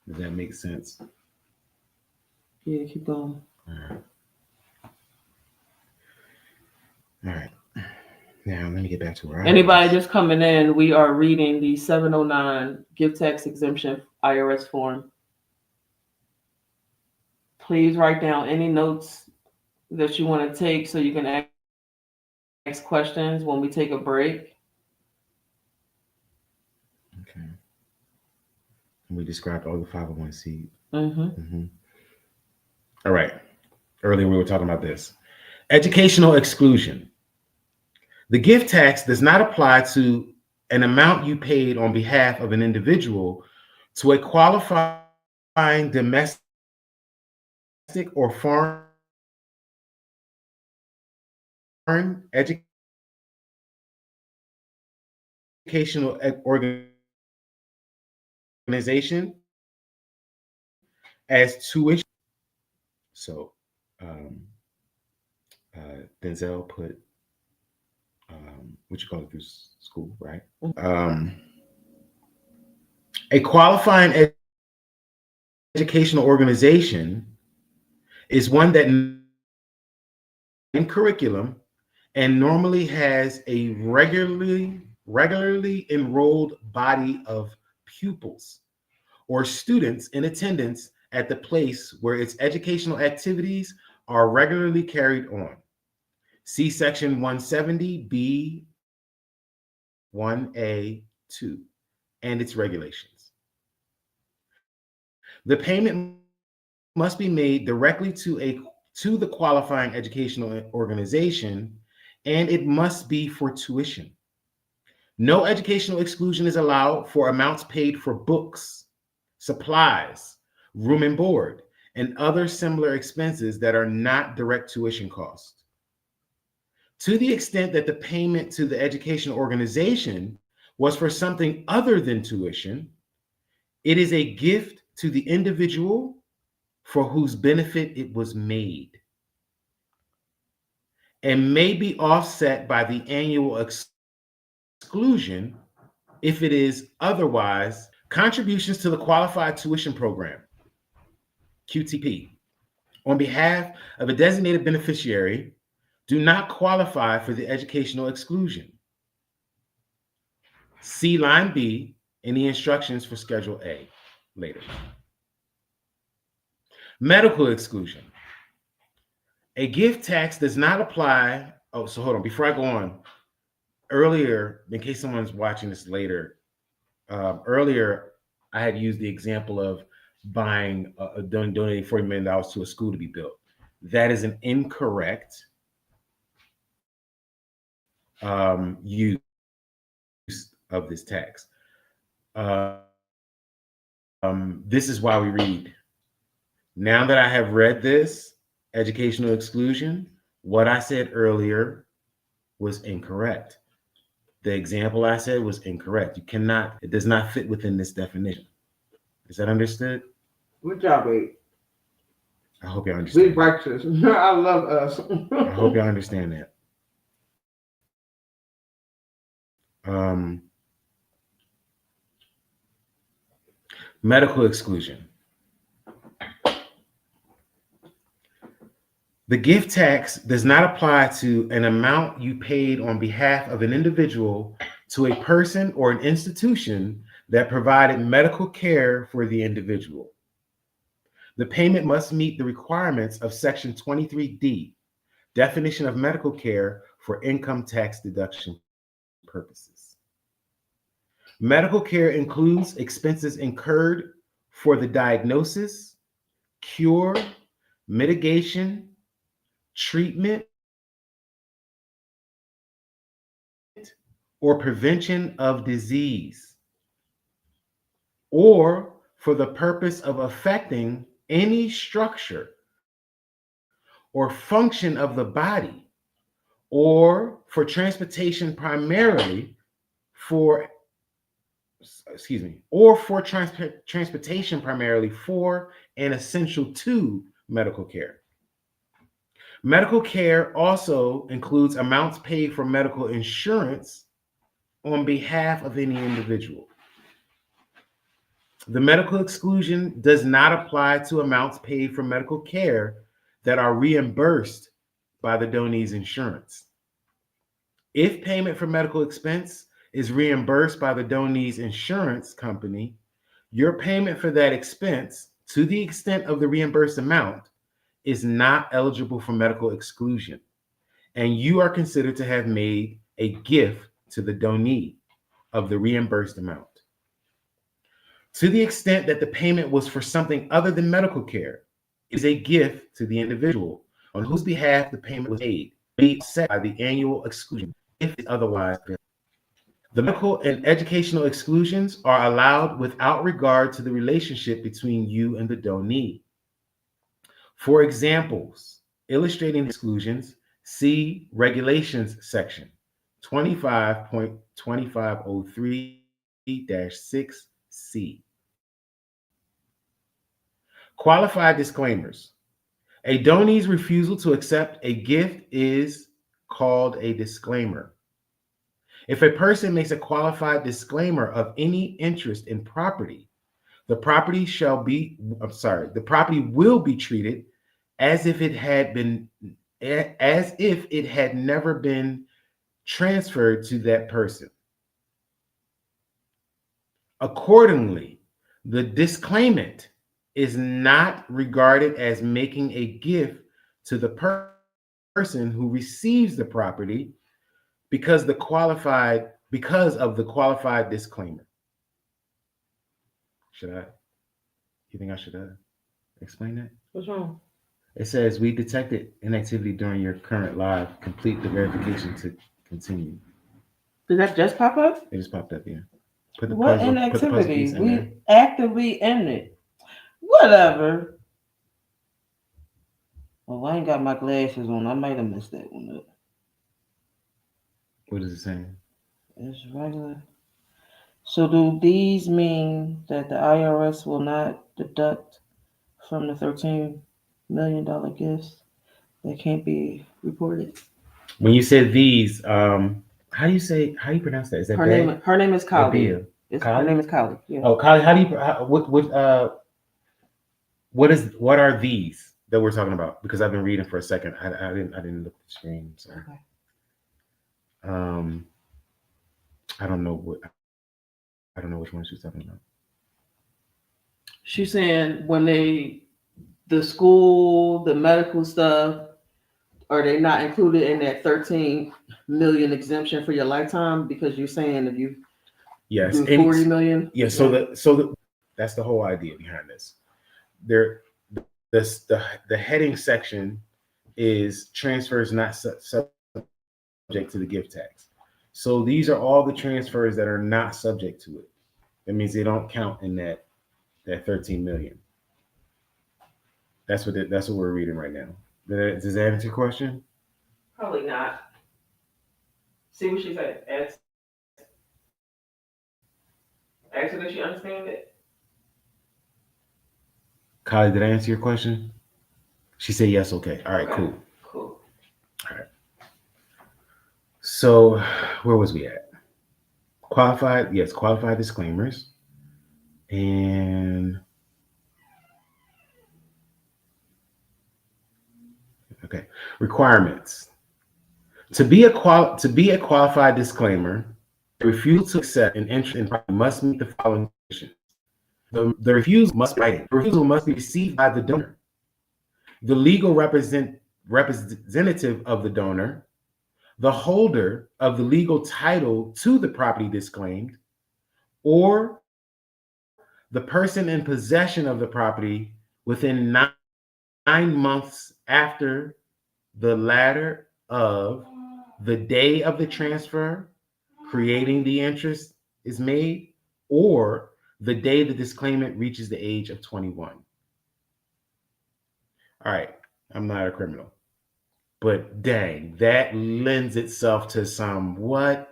Does that make sense? Yeah, keep going. All right. Now let me get back to where anybody just coming in. We are reading the 709 gift tax exemption IRS form. Please write down any notes that you want to take so you can ask questions when we take a break. Okay. And we described all the 501c. Mm-hmm. Mm-hmm. All right. Earlier we were talking about this. Educational exclusion. The gift tax does not apply to an amount you paid on behalf of an individual to a qualifying domestic or foreign educational organization as tuition. So Denzel put what you call it through school, right? A qualifying educational organization is one that in curriculum and normally has a regularly enrolled body of pupils or students in attendance at the place where its educational activities are regularly carried on. See section 170B 1A2 and its regulations. The payment must be made directly to the qualifying educational organization, and it must be for tuition. No educational exclusion is allowed for amounts paid for books, supplies, room and board, and other similar expenses that are not direct tuition costs. To the extent that the payment to the educational organization was for something other than tuition, it is a gift to the individual for whose benefit it was made and may be offset by the annual exclusion if it is otherwise. Contributions to the Qualified Tuition Program, QTP, on behalf of a designated beneficiary do not qualify for the educational exclusion. See line B in the instructions for Schedule A later. Medical exclusion. A gift tax does not apply. Oh, so hold on. Before I go on, earlier, in case someone's watching this later, earlier I had used the example of donating $40 million to a school to be built. That is an incorrect use of this tax. This is why we read. Now that I have read this educational exclusion, what I said earlier was incorrect. The example I said was incorrect. You cannot, it does not fit within this definition. Is that understood? Good job, babe. I hope you understand. Big breakfast. I love us. I hope you understand that. Medical exclusion. The gift tax does not apply to an amount you paid on behalf of an individual to a person or an institution that provided medical care for the individual. The payment must meet the requirements of Section 23D, definition of medical care for income tax deduction purposes. Medical care includes expenses incurred for the diagnosis, cure, mitigation, treatment, or prevention of disease, or for the purpose of affecting any structure or function of the body, or for transportation primarily for, transportation primarily for and essential to medical care. Medical care also includes amounts paid for medical insurance on behalf of any individual. The medical exclusion does not apply to amounts paid for medical care that are reimbursed by the donee's insurance. If payment for medical expense is reimbursed by the donee's insurance company, your payment for that expense, to the extent of the reimbursed amount, is not eligible for medical exclusion, and you are considered to have made a gift to the donee of the reimbursed amount. To the extent that the payment was for something other than medical care, it is a gift to the individual on whose behalf the payment was made, set by the annual exclusion if it's otherwise available. The medical and educational exclusions are allowed without regard to the relationship between you and the donee. For examples, illustrating exclusions, see Regulations section 25.2503-6C. Qualified disclaimers. A donee's refusal to accept a gift is called a disclaimer. If a person makes a qualified disclaimer of any interest in property, the property will be treated as if it had never been transferred to that person. Accordingly, the disclaimant is not regarded as making a gift to the person who receives the property because of the qualified disclaimer. You think I should explain that? What's wrong? It says, we detected inactivity during your current live. Complete the verification to continue. Did that just pop up? It just popped up, yeah. What inactivity? We actively in it. Whatever. Well, I ain't got my glasses on. I might have messed that one up. What is it saying? It's regular. So do these mean that the IRS will not deduct from the $13 million gifts that can't be reported? When you said these, how do you pronounce that? Is that her name is Kylie. Her name is Kylie. Yeah. Oh, Kylie, how do you what are these that we're talking about? Because I've been reading for a second. I didn't look at the screen. So okay. I don't know which one she's talking about. She's saying when the school, the medical stuff, are they not included in that 13 million exemption for your lifetime? Because you're saying if you do 40 million. Yeah. So that's the whole idea behind this. The heading section is transfers not subject to the gift tax. So these are all the transfers that are not subject to it. That means they don't count in that 13 million. That's what we're reading right now. Does that answer your question? Probably not. See what she said. Ask her, does she understand it? Kylie, did I answer your question? She said yes. Okay. All right. Okay. Cool. All right. So where was we at? Qualified. Yes. Qualified disclaimers. And okay. Requirements. To be a qualified disclaimer, the refusal to accept an interest in property must meet the following conditions. The refusal must be writing. The refusal must be received by the donor, the legal representative of the donor, the holder of the legal title to the property disclaimed, or the person in possession of the property within 9 months after the latter of the day of the transfer, creating the interest is made, or the day the disclaimant reaches the age of 21. All right, I'm not a criminal, but dang, that lends itself to some what?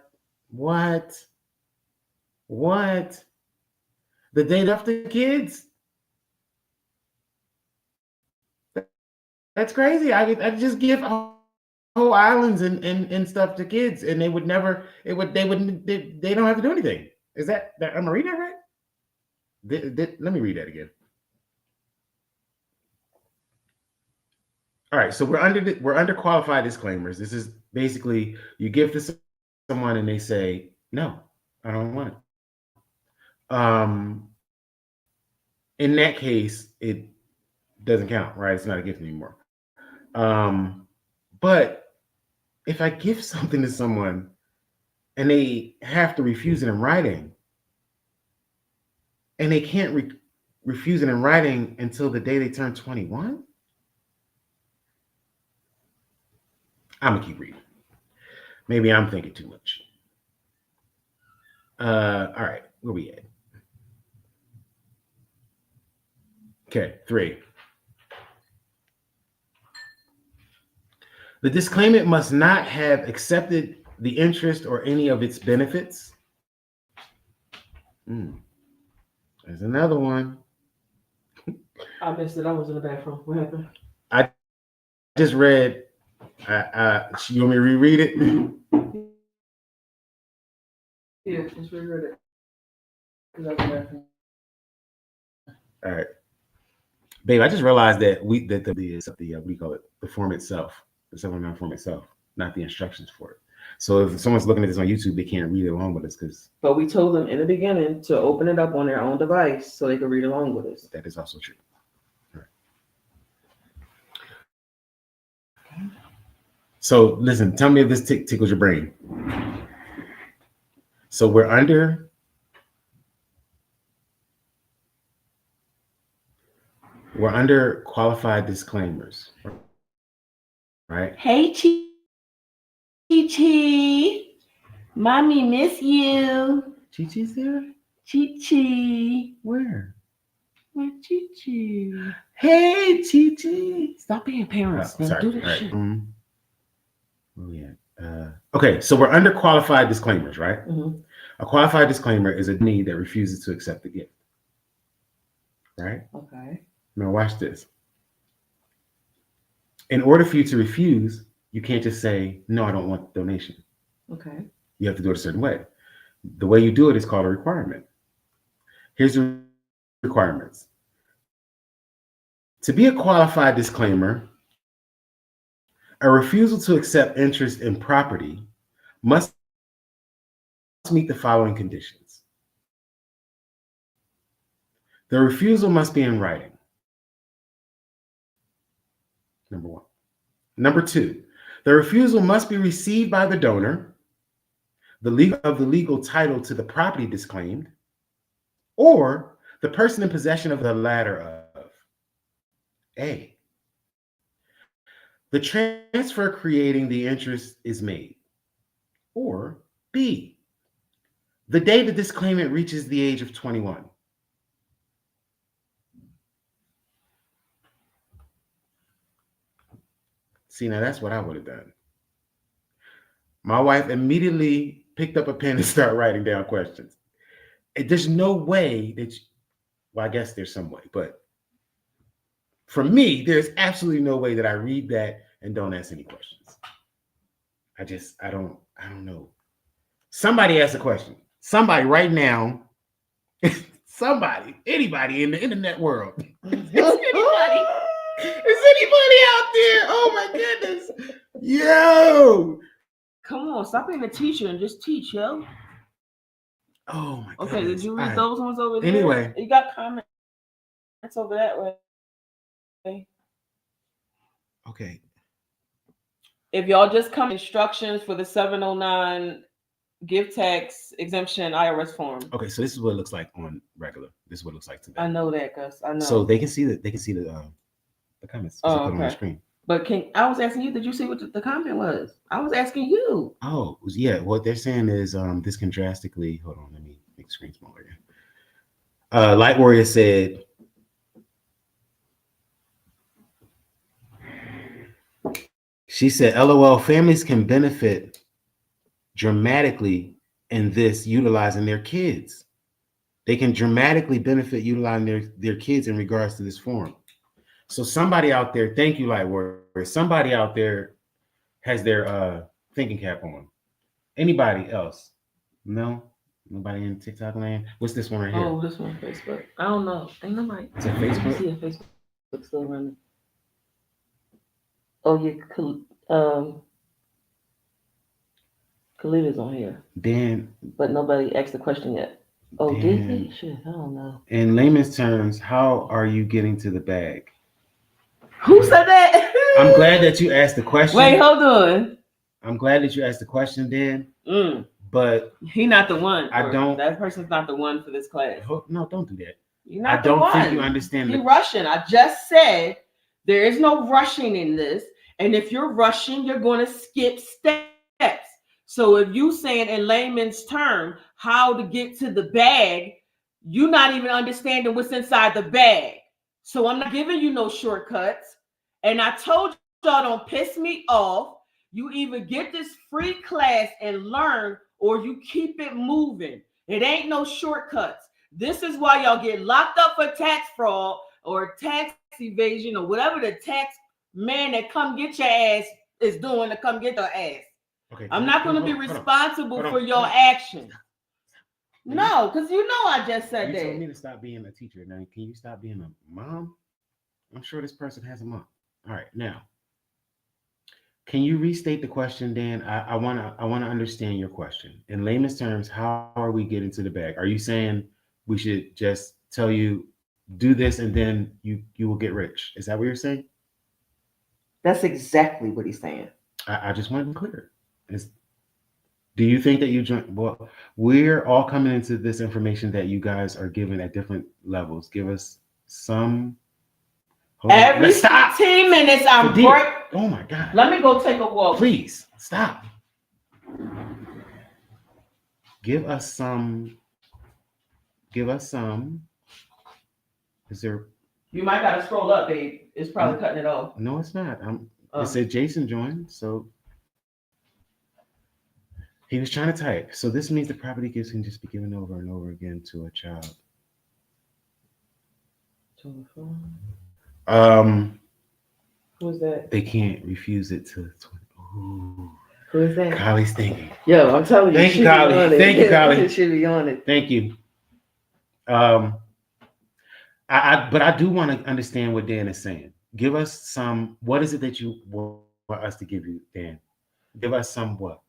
The day after kids? That's crazy. I just give whole islands and stuff to kids, and they don't have to do anything. Is that am I reading that right? Let me read that again. All right, so we're under qualified disclaimers. This is basically you give to someone and they say no, I don't want it. In that case, it doesn't count, right? It's not a gift anymore. But if I give something to someone and they have to refuse it in writing, and they can't refuse it in writing until the day they turn 21, I'm gonna keep reading. Maybe I'm thinking too much. All right, where we at? Okay, 3. The disclaimant must not have accepted the interest or any of its benefits. Hmm. There's another one. I missed it. I was in the bathroom. What happened? I just read. You want me to reread it? Yeah, just reread it. Because I was in the bathroom. All right, babe. I just realized that the what do you call it? The form itself, the 709 form itself, not the instructions for it. So if someone's looking at this on YouTube, they can't read along with us because. But we told them in the beginning to open it up on their own device so they could read along with us. That is also true. So listen, tell me if this tickles your brain. So we're under qualified disclaimers, right? Hey, Chi, mommy miss you. Chi-Chi's there? Chi. Where? Where's Chi? Hey, Chi-Chi. Stop being parents. Oh, sorry. Do this All right. shit. Where we at? Okay, so we're under qualified disclaimers, right? Mm-hmm. A qualified disclaimer is a need that refuses to accept the gift, right? Okay. Now watch this. In order for you to refuse, you can't just say, no, I don't want the donation. Okay. You have to do it a certain way. The way you do it is called a requirement. Here's the requirements. To be a qualified disclaimer, a refusal to accept interest in property must meet the following conditions. The refusal must be in writing. Number 1. Number 2, the refusal must be received by the donor, the legal title to the property disclaimed, or the person in possession of the latter of. A, the transfer creating the interest is made. Or B, the day the disclaimant reaches the age of 21. See, now that's what I would have done. My wife immediately picked up a pen and started writing down questions. There's no way that, well, I guess there's some way, but for me, there's absolutely no way that I read that and don't ask any questions. I don't know. Somebody ask a question. Somebody right now, anybody in the internet world. Anybody out there? Oh my goodness. Yo. Come on, stop being a teacher and just teach, yo. Oh my goodness. Okay, did you read those ones over there? Anyway. You got comments over that way. Okay. If y'all just come instructions for the 709 gift tax exemption IRS form. Okay, so this is what it looks like on regular. This is what it looks like today. I know that, Gus. I know. So they can see the comments. Oh, put okay. On the screen. But I was asking you, did you see what the comment was? I was asking you. Oh, yeah. What they're saying is this can drastically. Hold on, let me make the screen smaller again. Light Warrior said, she said, LOL, families can benefit dramatically in this utilizing their kids. They can dramatically benefit utilizing their kids in regards to this form. So somebody out there, thank you, Light Warrior. Somebody out there has their thinking cap on. Anybody else? No? Nobody in TikTok land? What's this one right here? Oh, this one Facebook. I don't know. Ain't nobody. Is it Facebook? See if Facebook still running. Oh, yeah. Khalid is on here. Dan. But nobody asked the question yet. Oh, Dan, did they? Shit, I don't know. In layman's terms, how are you getting to the bag? Who said that? I'm glad that you asked the question. Wait, hold on. I'm glad that you asked the question, Dan. But he not the one. I don't. That person's not the one for this class. No, don't do that. You're not I don't think you understand. You're rushing. I just said there is no rushing in this, and if you're rushing, you're going to skip steps. So if you saying in layman's term how to get to the bag, you're not even understanding what's inside the bag. So I'm not giving you no shortcuts. And I told y'all, don't piss me off. You either get this free class and learn, or you keep it moving. It ain't no shortcuts. This is why y'all get locked up for tax fraud or tax evasion or whatever the tax man that come get your ass is doing to come get your ass. Okay, I'm not going to be responsible for your actions. No, because you know I just said that. You told me to stop being a teacher. Now, can you stop being a mom? I'm sure this person has a mom. All right, now, can you restate the question, Dan? I want to understand your question. In layman's terms, how are we getting to the bag? Are you saying we should just tell you, do this, and then you will get rich? Is that what you're saying? That's exactly what he's saying. I just want to be clear. Do you think that you join? Well, we're all coming into this information that you guys are given at different levels. Give us some. Every 15 minutes, I'm break. Oh my God. Let me go take a walk. Please stop. Give us some. Is there? You might gotta scroll up, babe. It's probably cutting it off. No, it's not. It said Jason joined, so he was trying to type. So this means the property gifts can just be given over and over again to a child. Who's that? They can't refuse it to. Ooh. Who is that? Kylie's thinking. Yo, I'm telling you. Thank you, Kylie. Thank you, Kylie. Should be on it. Thank you. But I do want to understand what Dan is saying. Give us some. What is it that you want us to give you, Dan? Give us some what?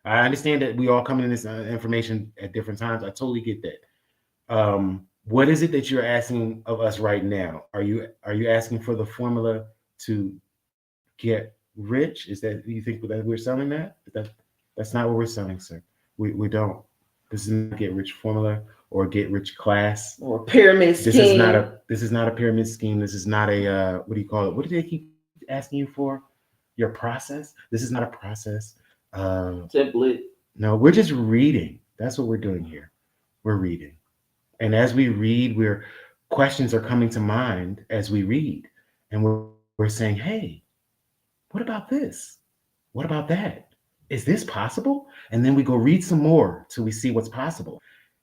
I understand that we all come in this information at different times. I totally get that. What is it that you're asking of us right now? Are you asking for the formula to get rich? Is that, you think that we're selling that? That's not what we're selling, sir. We don't. This is not a get rich formula or get rich class or pyramid scheme. This is not a pyramid scheme. This is not a what do you call it? What do they keep asking you for? Your process? This is not a process. Template. No, we're just reading. That's what we're doing here. We're reading. And as we read, questions are coming to mind as we read. And we're saying, hey, what about this? What about that? Is this possible? And then we go read some more till we see what's possible.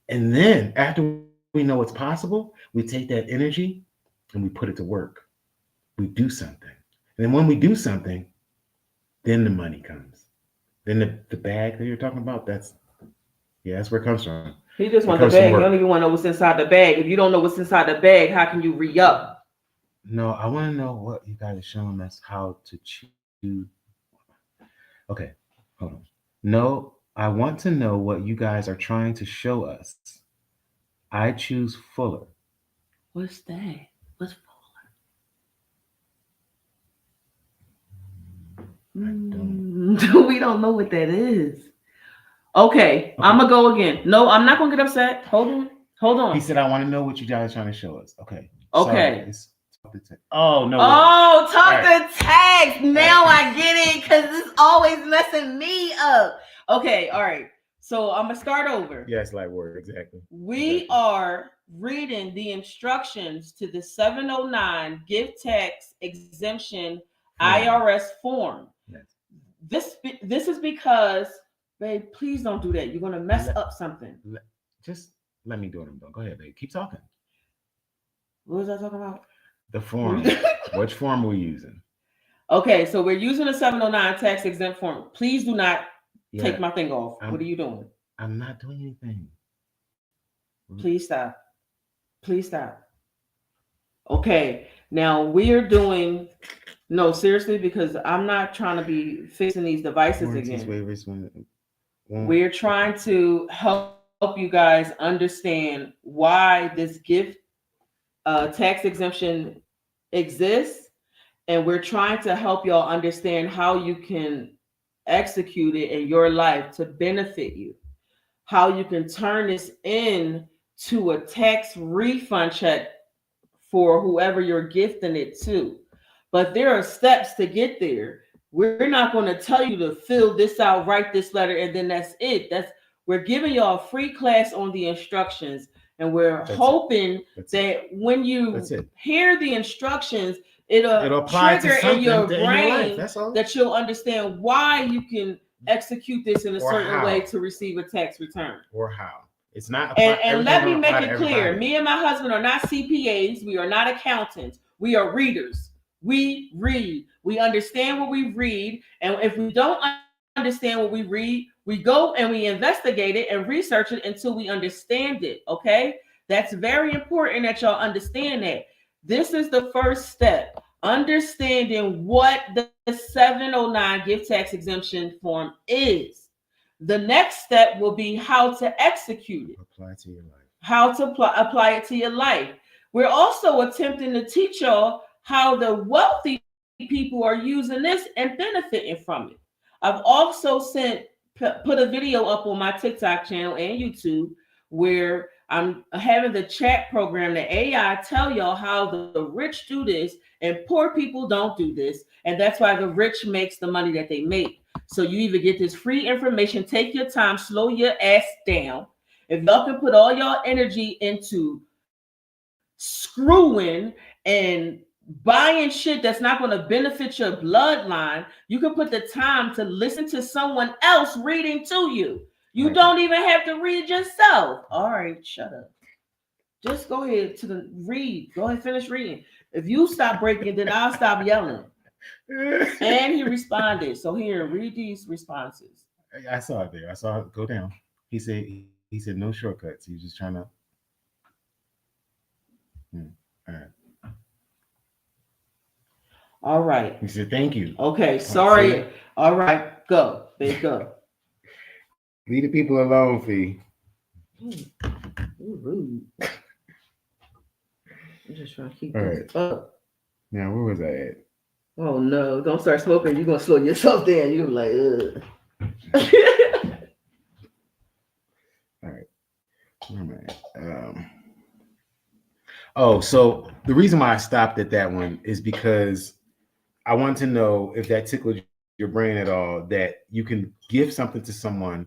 And then after we know what's possible, we take that energy and we put it to work. We do something. And then when we do something, then the money comes. Then the bag that you're talking about, that's where it comes from. He just wants the bag. You don't even want to know what's inside the bag. If you don't know what's inside the bag, how can you re-up? No, I want to know what you guys are showing us how to choose. Okay, hold on. No, I want to know what you guys are trying to show us. I choose Fuller. What's that? What's Fuller? We don't know what that is. Okay, I'm gonna go again. No, I'm not gonna get upset. Hold on. He said, I want to know what you guys are trying to show us. Okay. Okay. Oh, no. Talk the text. Now I get it, because it's always messing me up. Okay, all right. So I'm gonna start over. Yes, like word, exactly. We are reading the instructions to the 709 gift tax exemption IRS form. Yes. This is because, babe, please don't do that. You're gonna mess up something. Just let me do it. Go ahead, babe. Keep talking. What was I talking about? The form. Which form are we using? Okay, so we're using a 709 tax exempt form. Please do not take my thing off. What are you doing? I'm not doing anything. Please stop. Please stop. Okay, now we're doing, no, seriously, because I'm not trying to be fixing these devices again. We're trying to help you guys understand why this gift tax exemption exists and we're trying to help y'all understand how you can execute it in your life to benefit you, how you can turn this in to a tax refund check for whoever you're gifting it to. But there are steps to get there. We're not going to tell you to fill this out, write this letter, and then that's it. We're giving y'all a free class on the instructions, and we're hoping that when you hear the instructions, it'll trigger in your brain that you'll understand why you can execute this in a certain way to receive a tax return. Or how. It's not. And let me make it clear. Me and my husband are not CPAs. We are not accountants. We are readers. We read. We understand what we read. And if we don't understand what we read, we go and we investigate it and research it until we understand it. Okay? That's very important that y'all understand that. This is the first step. Understanding what the 709 gift tax exemption form is. The next step will be how to execute it. Apply to your life. How to apply it to your life. We're also attempting to teach y'all how the wealthy people are using this and benefiting from it. I've also put a video up on my TikTok channel and YouTube where I'm having the chat program, the AI, tell y'all how the rich do this and poor people don't do this. And that's why the rich makes the money that they make. So you either get this free information, take your time, slow your ass down. If y'all can put all y'all energy into screwing and buying shit that's not going to benefit your bloodline, you can put the time to listen to someone else reading to you. You don't even have to read yourself. All right, shut up. Just go ahead to read. Go ahead, finish reading. If you stop breaking, then I'll stop yelling. And he responded. So here, read these responses. I saw it there. I saw it go down. He said no shortcuts. He was just trying to. All right. All right. He said thank you. Okay, sorry. All right, go. There you go. Leave the people alone, Fee. You're rude. I'm just trying to keep this up. Now, where was I at? Oh no! Don't start smoking. You're gonna slow yourself down. You're like, ugh. All right. Where am I? So the reason why I stopped at that one is because I want to know if that tickled your brain at all, that you can give something to someone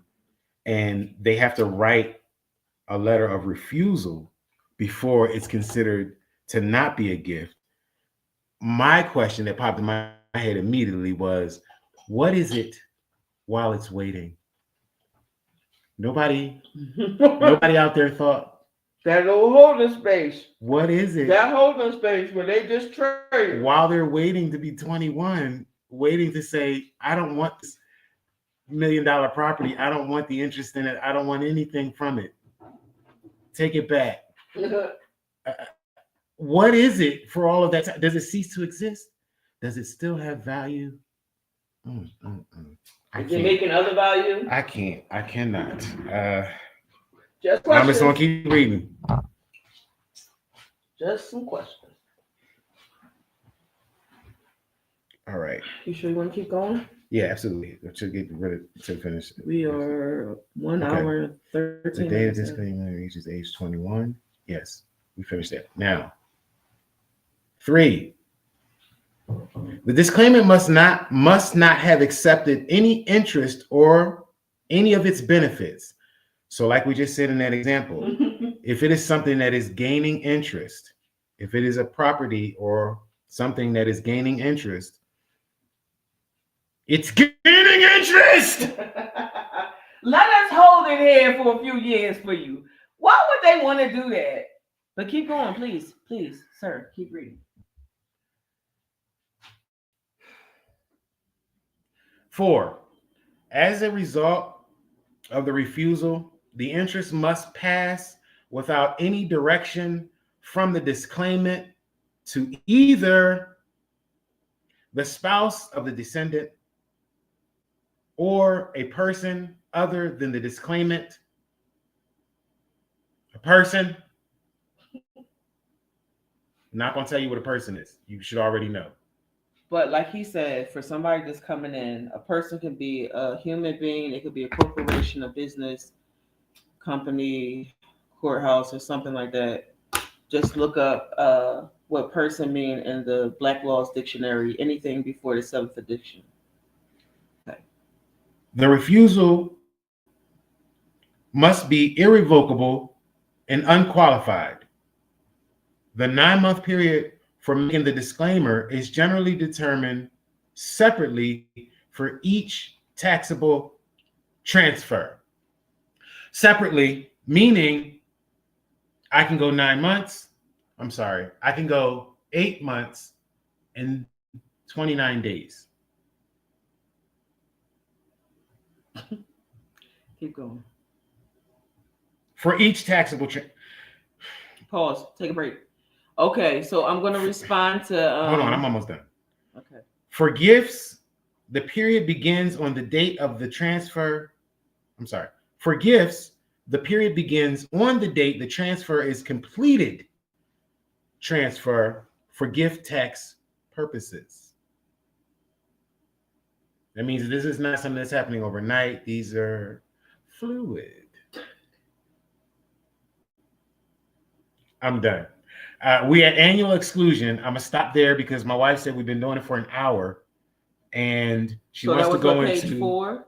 and they have to write a letter of refusal before it's considered to not be a gift. My question that popped in my head immediately was, what is it while it's waiting? Nobody out there thought that little holding space. What is it? That holding space where they just trade while they're waiting to be 21, waiting to say, I don't want this $1 million property. I don't want the interest in it. I don't want anything from it. Take it back. What is it for all of that? Does it cease to exist? Does it still have value? Is it making other value? I cannot. Just questions. I'm just gonna keep reading. Just some questions. All right. You sure you want to keep going? Yeah, absolutely. I should get ready to finish. We are 1 hour and 13 minutes. The day of disclaimer reaches age 21. Yes, we finished that. Now, 3. The disclaimer must not have accepted any interest or any of its benefits. So like we just said in that example, if it is something that is gaining interest, if it is a property or something that is gaining interest, it's gaining interest. Let us hold it here for a few years for you. Why would they want to do that? But keep going, please, sir, keep reading. 4, as a result of the refusal, the interest must pass without any direction from the disclaimant to either the spouse of the descendant or a person other than the disclaimant. A person. I'm not going to tell you what a person is. You should already know. But like he said, for somebody that's coming in, a person can be a human being, it could be a corporation, a business, company, courthouse, or something like that. Just look up what person mean in the Black Laws Dictionary, anything before the seventh edition. Okay. The refusal must be irrevocable and unqualified. The 9-month period for making the disclaimer is generally determined separately for each taxable transfer. Separately, meaning I can go 9 months. I'm sorry, I can go 8 months and 29 days. Keep going. For each taxable Pause. Take a break. Okay, so I'm going to respond to. Hold on, I'm almost done. Okay. For gifts, the period begins on the date of the transfer. I'm sorry. For gifts, the period begins on the date the transfer is completed. Transfer for gift tax purposes. That means this is not something that's happening overnight. These are fluid. I'm done. We at annual exclusion. I'm gonna stop there because my wife said we've been doing it for an hour, and she wants to go into page 4.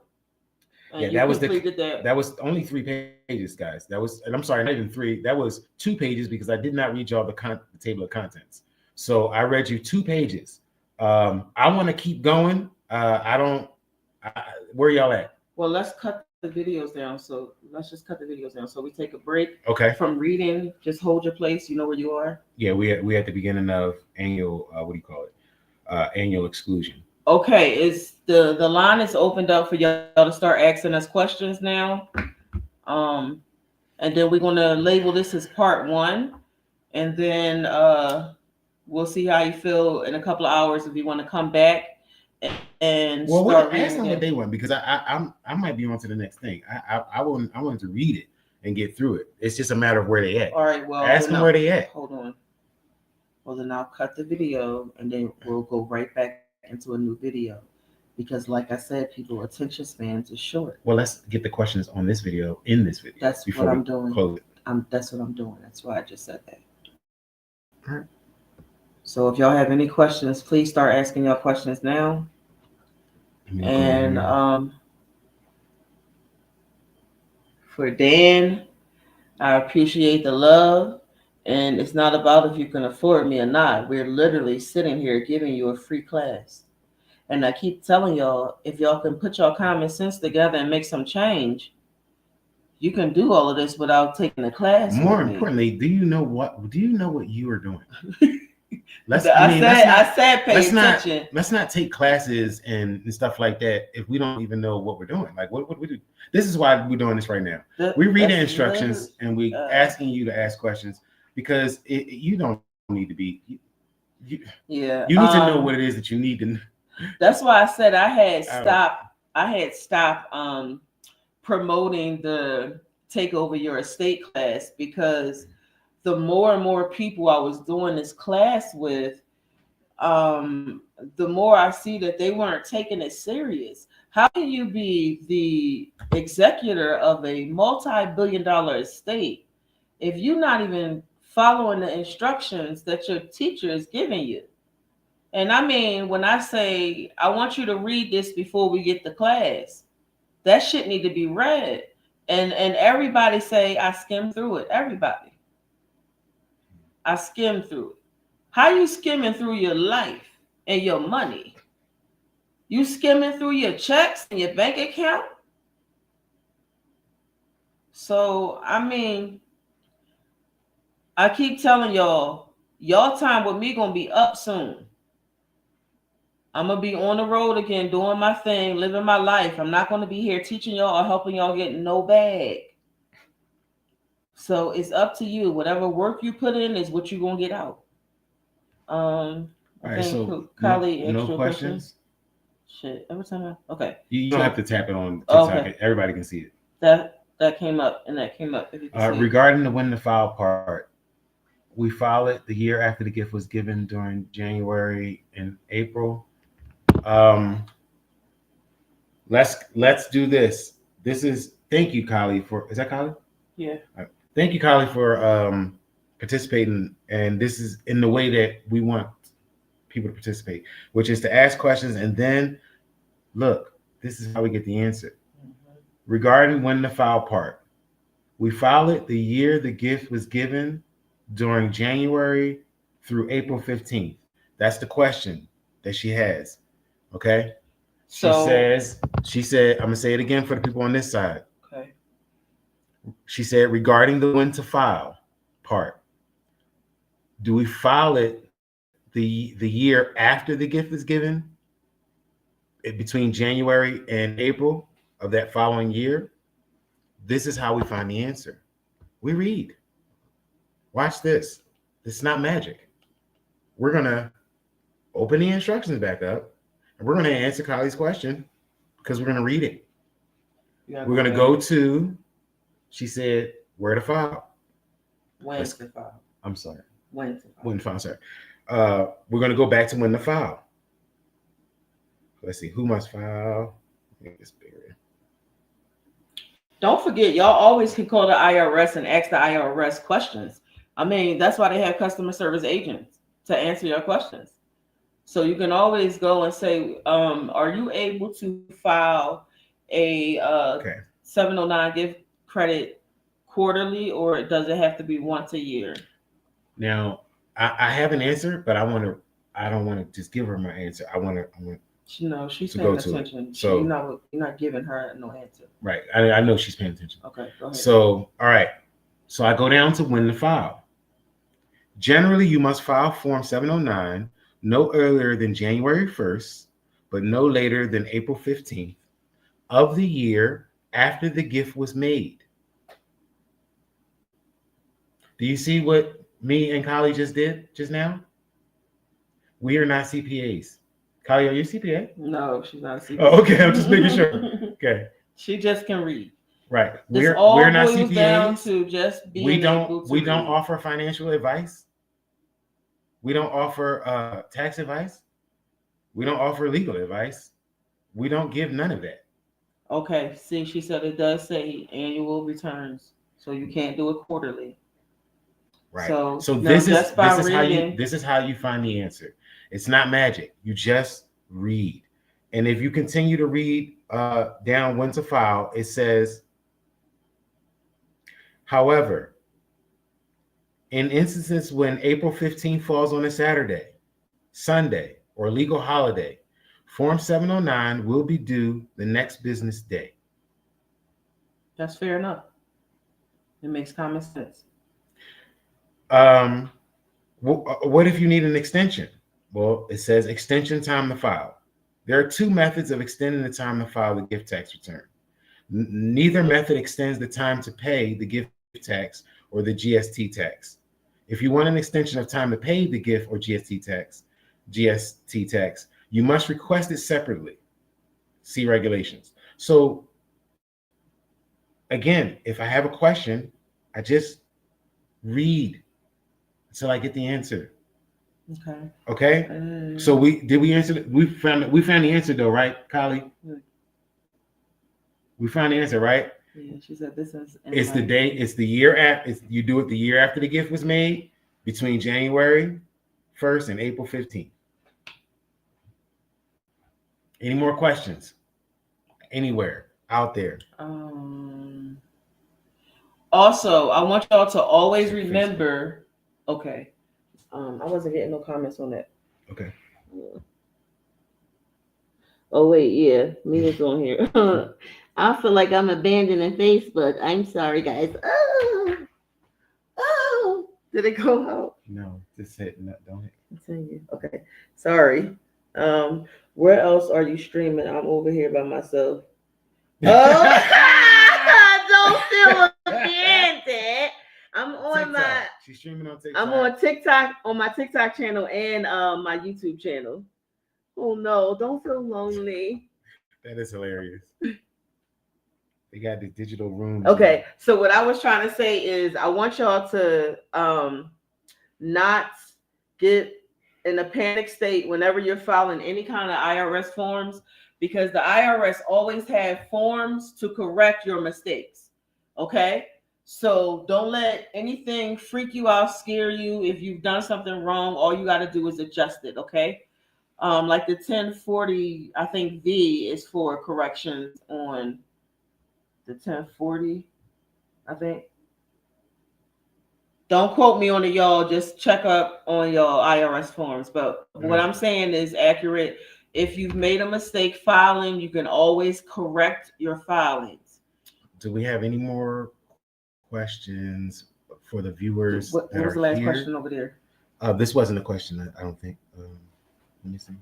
Yeah, that was that was only 3 pages, guys. That was, and I'm sorry, not even 3. That was 2 pages because I did not read y'all the table of contents. So I read you 2 pages. I want to keep going. Where y'all at? Well, let's cut the videos down. So let's just cut the videos down. So we take a break. Okay. From reading. Just hold your place. You know where you are. Yeah, we at the beginning of annual. What do you call it? Annual exclusion. Okay, is the line is opened up for y'all to start asking us questions now. And then we're gonna label this as part 1, and then we'll see how you feel in a couple of hours if you want to come back and start reading. Ask them what they want, because I might be on to the next thing. I wanted to read it and get through it. It's just a matter of where they at. All right, well, ask them where they at. Hold on. Well, then I'll cut the video and then we'll go right back into a new video, because like I said, people's attention spans is short. Well, let's get the questions on this video in this video. That's what I'm doing. Close it. That's what I'm doing. That's why I just said that. All right. So if y'all have any questions, please start asking y'all questions now. And for Dan, I appreciate the love. And it's not about if you can afford me or not. We're literally sitting here giving you a free class. And I keep telling y'all, if y'all can put your common sense together and make some change, you can do all of this without taking the class. More importantly, do you know what you are doing? Let's not take classes and stuff like that if we don't even know what we're doing. Like what we do. This is why we're doing this right now. We read the instructions and we asking you to ask questions, because you don't need to be. You need to know what it is that you need to know. That's why I said I had stopped promoting the Take Over Your Estate class, because the more and more people I was doing this class with, the more I see that they weren't taking it serious. How can you be the executor of a multi-billion-dollar estate if you're not even following the instructions that your teacher is giving you? And I mean, when I say I want you to read this before we get the class, that shit need to be read. And everybody say I skimmed through it. Everybody. I skimmed through it. How you skimming through your life and your money? You skimming through your checks and your bank account? So, I mean, I keep telling y'all time with me gonna be up soon. I'm gonna be on the road again, doing my thing, living my life. I'm not gonna be here teaching y'all or helping y'all get no bag. So it's up to you. Whatever work you put in is what you're gonna get out. All right, so no questions. Shit, every time okay. You don't have to tap it on TikTok. Okay. Everybody can see it. That came up, and that came up. If you can see regarding the when to file part, we file it the year after the gift was given during January and April. Um, let's do this. This is thank you, Kylie, for is that Kylie? Yeah. Thank you, Kylie, for participating. And this is in the way that we want people to participate, which is to ask questions and then look. This is how we get the answer. Mm-hmm. Regarding when to file part, we file it the year the gift was given during January through April 15th. That's the question that she has. Okay. She said, I'm gonna say it again for the people on this side. Okay. She said, regarding the when to file part, do we file it the year after the gift is given, between January and April of that following year? This is how we find the answer. We read. Watch this. It's not magic. We're gonna open the instructions back up, and we're gonna answer Kylie's question because we're gonna read it. We're gonna go to. She said, "Where to file? When to file? I'm sorry. When to file? When to file? Sorry. We're gonna go back to when to file. Let's see. Who must file? Make this bigger. Don't forget, y'all always can call the IRS and ask the IRS questions. I mean, that's why they have customer service agents to answer your questions. So you can always go and say, are you able to file a 709 gift credit quarterly, or does it have to be once a year? Now, I have an answer, but I don't want to just give her my answer. I want to. No, she's paying attention. So you're not giving her no answer. Right. I know she's paying attention. Okay, go ahead. So, all right. So I go down to when to file. Generally, you must file Form 709 no earlier than January 1st, but no later than April 15th of the year after the gift was made. Do you see what me and Kylie just did just now? We are not CPAs. Kylie, are you a CPA? No, she's not a CPA. Oh, okay. I'm just making sure. Okay. She just can read. Right. We're not CPAs. Down to just being we don't offer financial advice. We don't offer tax advice. We don't offer legal advice. We don't give none of that. Okay. See, she said it does say annual returns, so you can't do it quarterly. Right. So this is how you find the answer. It's not magic. You just read. And if you continue to read down when to file, it says, however, in instances when April 15th falls on a Saturday, Sunday, or legal holiday, Form 709 will be due the next business day. That's fair enough. It makes common sense. What if you need an extension? Well, it says extension time to file. There are two methods of extending the time to file the gift tax return. Neither method extends the time to pay the gift tax or the GST tax. If you want an extension of time to pay the gift or GST tax, you must request it separately. See regulations. So again, if I have a question, I just read until I get the answer. Okay. So we answer. We found the answer though, right, Kylie? We found the answer, right? Yeah, she said this is. It's the day. It's the year after. You do it the year after the gift was made, between January 1st and April 15th. Any more questions? Anywhere out there? Also, I want y'all to always remember. Okay. I wasn't getting no comments on that. Okay. Oh wait, yeah, Mia's on here. I feel like I'm abandoning Facebook. I'm sorry, guys. Oh, did it go out? No, just hit. No, don't hit. Continue. Okay, sorry. Where else are you streaming? I'm over here by myself. Oh, don't feel abandoned. I'm on TikTok. She's streaming on TikTok. I'm on TikTok, on my TikTok channel and my YouTube channel. Oh no, don't feel lonely. That is hilarious. They got the digital rooms. Okay, so what I was trying to say is I want y'all to not get in a panic state whenever you're filing any kind of IRS forms, because the IRS always have forms to correct your mistakes. Okay? So don't let anything freak you out, scare you. If you've done something wrong, all you got to do is adjust it. Okay? Like the 1040, I think V is for corrections on the 1040, I think. Don't quote me on it, y'all. Just check up on your IRS forms. But what I'm saying is accurate. If you've made a mistake filing, you can always correct your filings. Do we have any more questions for the viewers? What was the last question over there? This wasn't a question, I don't think. Let me see.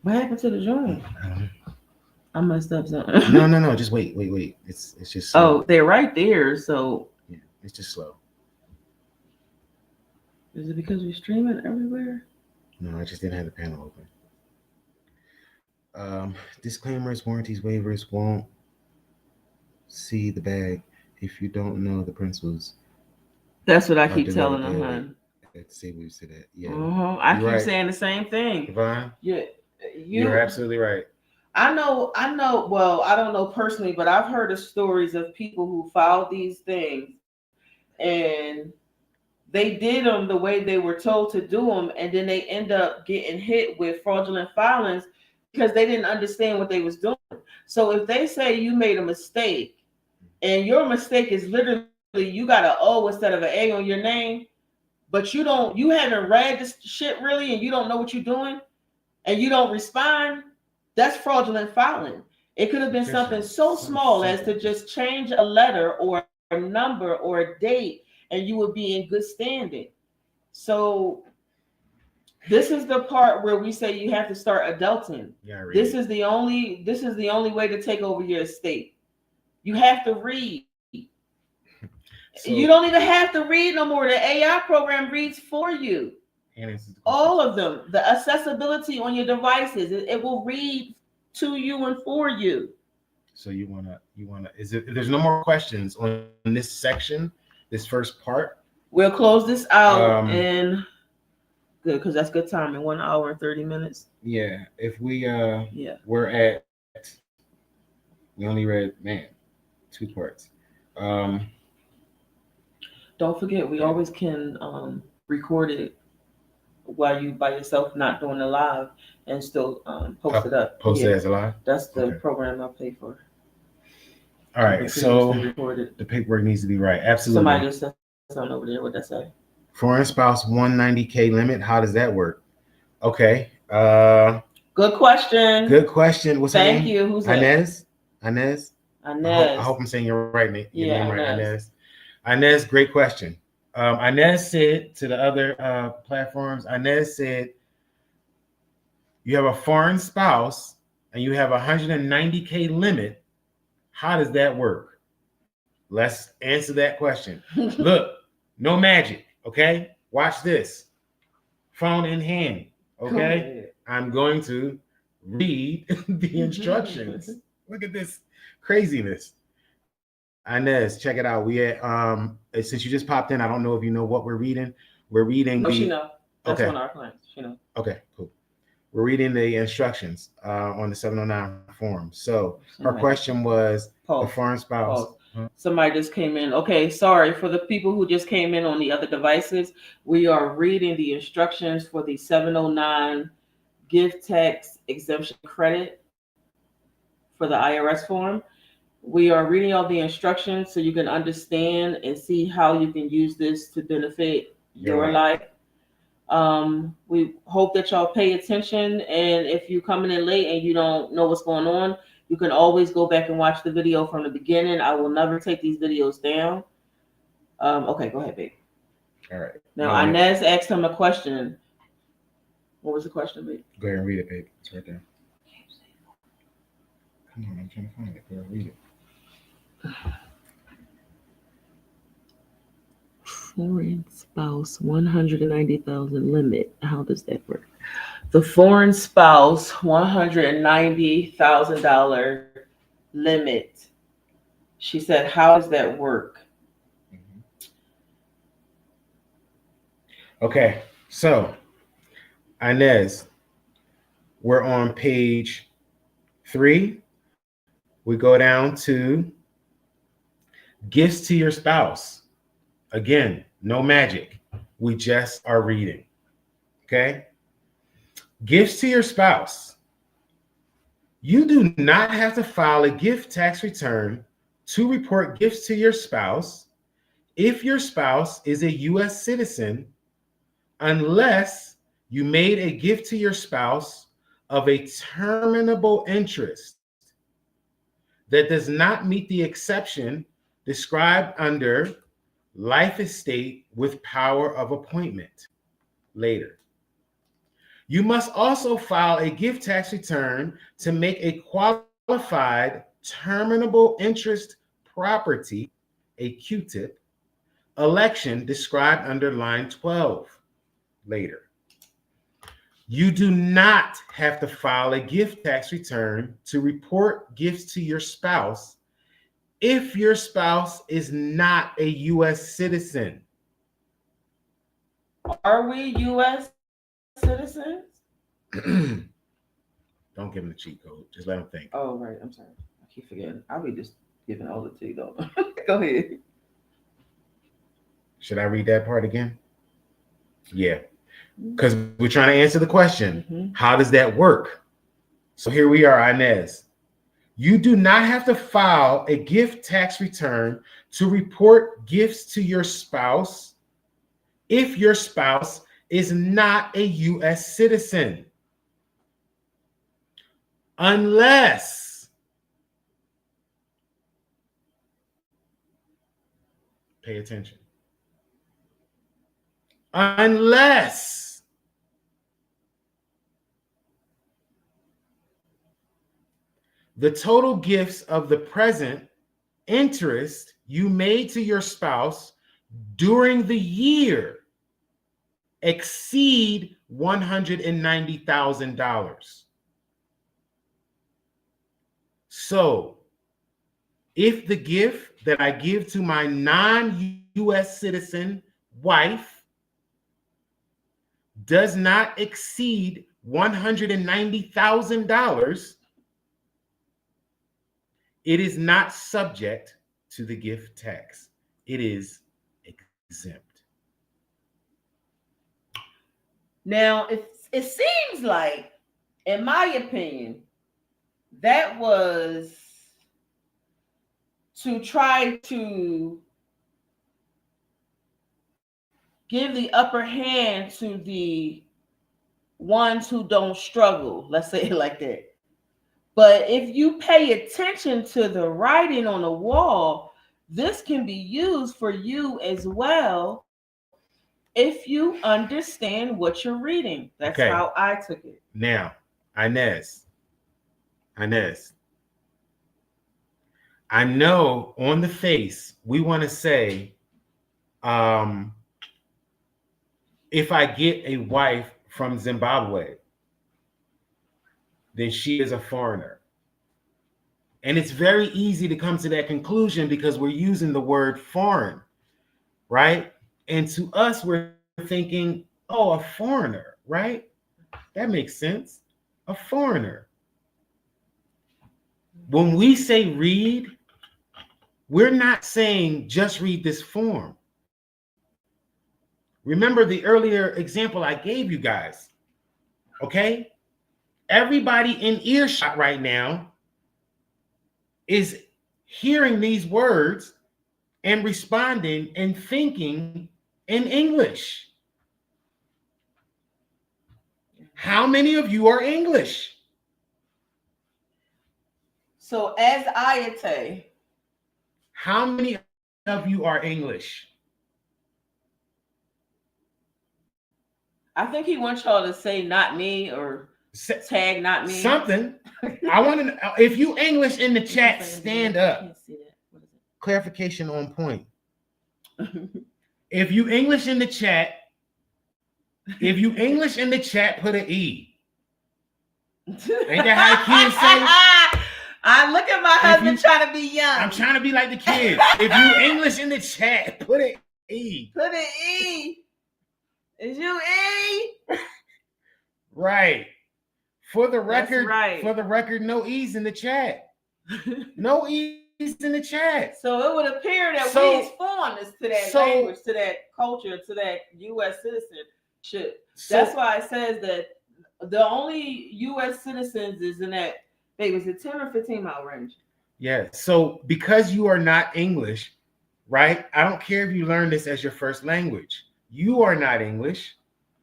What happened to the joint? I messed up something. No. Just wait. It's just slow. Oh, they're right there. So yeah, it's just slow. Is it because we're streaming everywhere? No, I just didn't have the panel open. Disclaimers, warranties, waivers won't see the bag if you don't know the principles. That's what I keep telling them, hon. Let's see what you said that. Yeah. I keep saying the same thing. Yvonne? Yeah. You're absolutely right. I know. Well, I don't know personally, but I've heard of stories of people who filed these things and they did them the way they were told to do them, and then they end up getting hit with fraudulent filings because they didn't understand what they was doing. So if they say you made a mistake and your mistake is literally you got an O instead of an A on your name, but you haven't read this shit really, and you don't know what you're doing, and you don't respond, that's fraudulent filing. It could have been something so small as to just change a letter or a number or a date, and you would be in good standing. So this is the part where we say you have to start adulting. This is the only way to take over your estate. You have to read. So, you don't even have to read no more. The AI program reads for you. All of them. The accessibility on your devices, it will read to you and for you. So you wanna there's no more questions on this section, this first part. We'll close this out in good, because that's good time in 1 hour and 30 minutes. Yeah. If we we only read 2 parts. Don't forget, we always can record it while you by yourself, not doing the live, and still post it up. Post it as a live? That's the program I pay for. All right, so the paperwork needs to be right. Absolutely. Somebody just said something over there. What'd that say? Foreign spouse 190K limit. How does that work? Okay. Good question. Good question. What's her name? Thank you. Who's Inez? that? Inez? Inez. I hope I'm saying your name right, Inez. Inez, great question. Inez said to the other platforms, Inez said, you have a foreign spouse and you have a 190K limit. How does that work? Let's answer that question. Look, no magic, okay? Watch this. Phone in hand, okay? I'm going to read the instructions. Look at this craziness. Inez, check it out. We at since you just popped in, I don't know if you know what we're reading. We're reading she know. That's one of our clients. She know. Okay, cool. We're reading the instructions on the 709 form. So her question was the foreign spouse. Somebody just came in. Okay, sorry for the people who just came in on the other devices. We are reading the instructions for the 709 gift tax exemption credit for the IRS form. We are reading all the instructions so you can understand and see how you can use this to benefit your life. We hope that y'all pay attention, and if you're coming in late and you don't know what's going on, you can always go back and watch the video from the beginning. I will never take these videos down. Okay, go ahead, babe. All right. Now, Inez asked him a question. What was the question, babe? Go ahead and read it, babe. It's right there. Come on, I'm trying to find it. Go ahead and read it. Foreign spouse, 190,000 limit. How does that work? The foreign spouse, $190,000 limit. She said, how does that work? Okay, so Inez, we're on page 3. We go down to gifts to your spouse. Again, no magic. We just are reading. Okay? Gifts to your spouse. You do not have to file a gift tax return to report gifts to your spouse if your spouse is a U.S. citizen, unless you made a gift to your spouse of a terminable interest that does not meet the exception described under life estate with power of appointment later. You must also file a gift tax return to make a qualified terminable interest property, a QTIP, election described under line 12 later. You do not have to file a gift tax return to report gifts to your spouse if your spouse is not a U.S. citizen. Are we U.S. citizens? Don't give them the cheat code. Just let them think. Oh, right. I'm sorry. I keep forgetting. I'll be just giving all the tea, though. Go ahead. Should I read that part again? Yeah. Because we're trying to answer the question, how does that work? So here we are, Inez. You do not have to file a gift tax return to report gifts to your spouse if your spouse is not a U.S. citizen. Unless, pay attention, unless the total gifts of the present interest you made to your spouse during the year exceed $190,000. So, if the gift that I give to my non-U.S. citizen wife does not exceed $190,000, it is not subject to the gift tax. It is exempt. Now, it seems like, in my opinion, that was to try to give the upper hand to the ones who don't struggle. Let's say it like that. But if you pay attention to the writing on the wall, this can be used for you as well if you understand what you're reading. That's okay. How I took it. Now, Inez, I know on the face we want to say, if I get a wife from Zimbabwe, then she is a foreigner. And it's very easy to come to that conclusion because we're using the word foreign, right? And to us, we're thinking, oh, a foreigner, right? That makes sense. A foreigner. When we say read, we're not saying just read this form. Remember the earlier example I gave you guys, okay? Everybody in earshot right now is hearing these words and responding and thinking in English. How many of you are English? So as Ayate, how many of you are English? I think he wants y'all to say not me or tag not me. Something. I want to know if you English in the chat, stand up. Clarification on point. If you English in the chat, put an E. Ain't that how the kids say? I look at my husband trying to be young. I'm trying to be like the kids. If you English in the chat, put an E. Put an E. Is you E? Right. For the record, no E's in the chat. No E's in the chat. So it would appear that we is foreigners to that language, to that culture, to that U.S. citizenship. That's why it says that the only U.S. citizens is in that, was it 10 or 15 mile range? Yeah. So because you are not English, right? I don't care if you learn this as your first language. You are not English,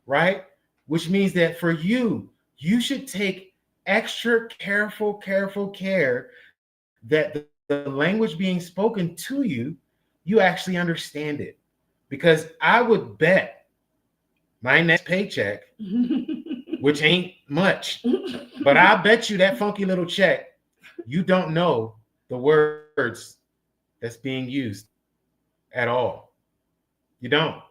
right? Which means that for you, you should take extra careful care that the language being spoken to you, you actually understand it. Because I would bet my next paycheck, which ain't much, but I bet you that funky little check, you don't know the words that's being used at all. You don't.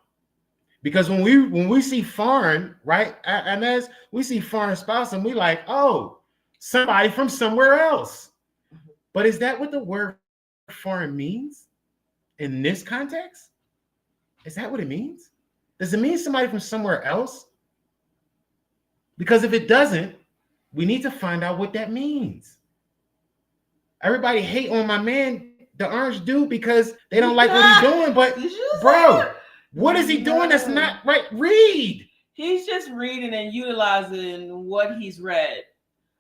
Because when we see foreign, right? And as we see foreign spouse, and we like, oh, somebody from somewhere else. But is that what the word foreign means in this context? Is that what it means? Does it mean somebody from somewhere else? Because if it doesn't, we need to find out what that means. Everybody hate on my man, the orange dude, because they don't like what he's doing. But bro, what is he doing that's not right? Read. He's just reading and utilizing what he's read.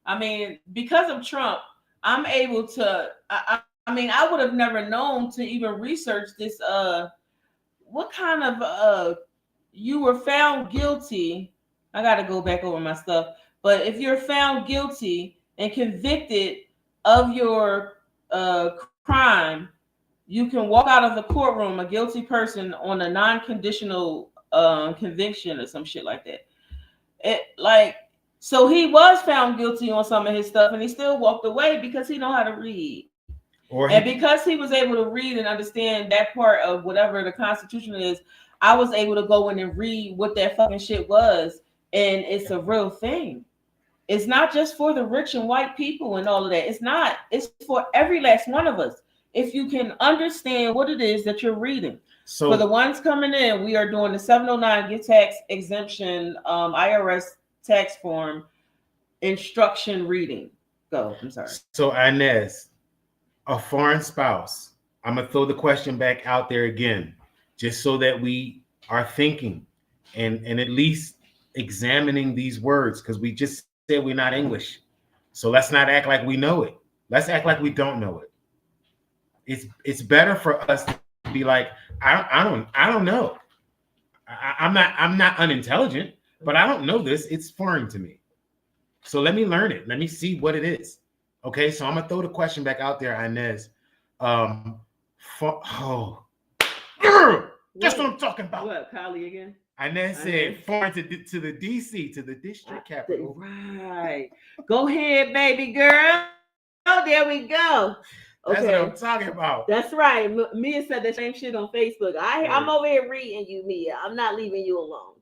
I mean, because of Trump, I'm able to, I would have never known to even research this. What kind of, you were found guilty. I got to go back over my stuff. But if you're found guilty and convicted of your crime, you can walk out of the courtroom a guilty person on a non-conditional conviction or some shit like that. So he was found guilty on some of his stuff, and he still walked away because he know how to read. Because he was able to read and understand that part of whatever the Constitution is, I was able to go in and read what that fucking shit was, and it's a real thing. It's not just for the rich and white people and all of that. It's not. It's for every last one of us. If you can understand what it is that you're reading. So for the ones coming in, we are doing the 709 gift tax exemption IRS tax form instruction reading. Go. I'm sorry. So Inez, a foreign spouse. I'm gonna throw the question back out there again, just so that we are thinking and at least examining these words, because we just said we're not English. So let's not act like we know it. Let's act like we don't know it. It's better for us to be like, I don't know. I'm not unintelligent, but I don't know this. It's foreign to me. So let me learn it. Let me see what it is. Okay, so I'm gonna throw the question back out there, Inez. That's what I'm talking about. What, Kylie again? Inez said foreign to the DC, to the district capital. Right. Go ahead, baby girl. Oh, there we go. Okay. That's what I'm talking about. That's right. Mia said the same shit on Facebook. I'm over here reading you, Mia. I'm not leaving you alone.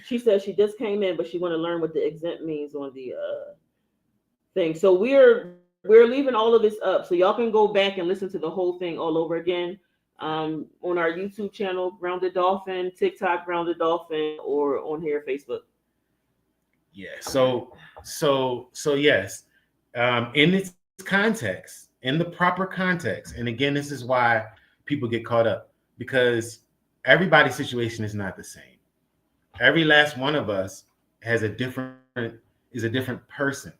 She said she just came in, but she want to learn what the exempt means on the thing. So we're leaving all of this up, so y'all can go back and listen to the whole thing all over again on our YouTube channel, Grounded Dolphin, TikTok, Grounded Dolphin, or on here, Facebook. Yeah. So yes, in its context. In the proper context. And again, this is why people get caught up, because everybody's situation is not the same. Every last one of us is a different person.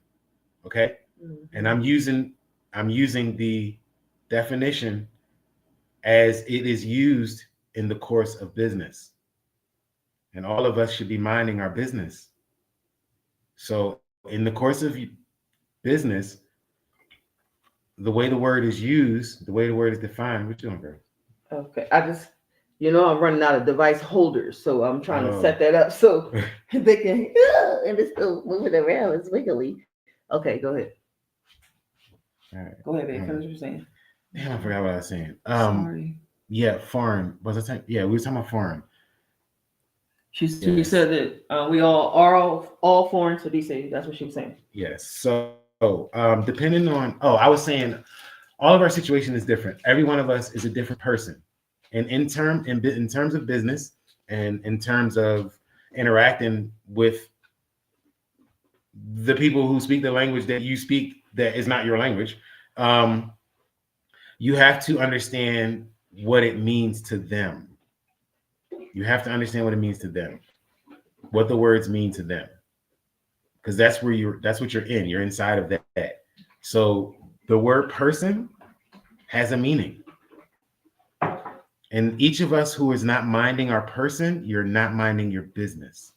Okay. Mm-hmm. And I'm using the definition as it is used in the course of business. And all of us should be minding our business. So in the course of business, the way the word is used, the way the word is defined, what you doing, bro? Okay, I'm running out of device holders, so I'm trying to set that up so they can, and it's still moving around, it's wiggly. Okay, go ahead. All right. Go ahead, babe. Finish what you're saying. Damn, I forgot what I was saying. Sorry. Yeah, foreign. Was I saying? Yeah, we were talking about foreign. She said that we all are all foreign to be safe. That's what she was saying. Yes. So depending on, I was saying all of our situation is different. Every one of us is a different person. And in terms of business and in terms of interacting with the people who speak the language that you speak that is not your language, you have to understand what it means to them. You have to understand what it means to them, what the words mean to them, because that's what you're in. You're inside of that. So the word person has a meaning. And each of us who is not minding our person, you're not minding your business,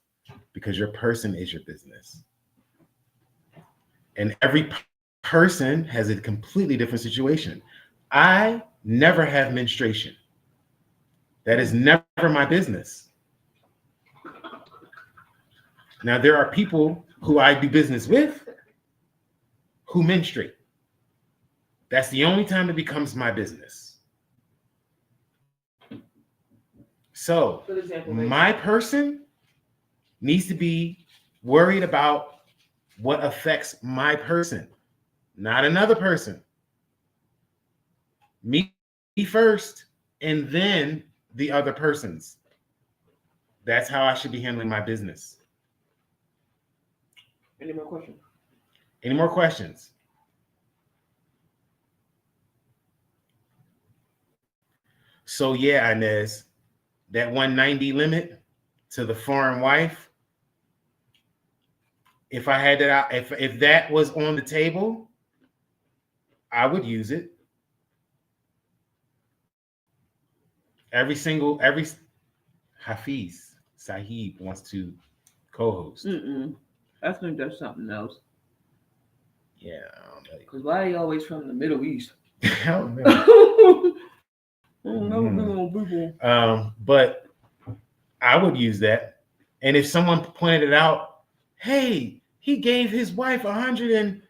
because your person is your business. And every person has a completely different situation. I never have menstruation. That is never my business. Now, there are people who I do business with who menstruate. That's the only time it becomes my business. So, my person needs to be worried about what affects my person, not another person. Me first, and then the other persons. That's how I should be handling my business. Any more questions? Any more questions? So yeah, Inez, that 190 limit to the foreign wife, if I had that, if that was on the table, I would use it. Every Hafiz Sahib wants to co-host. I think that's something else. Yeah, I don't know. Because why are you always from the Middle East? I don't know. But I would use that. And if someone pointed it out, hey, he gave his wife 100,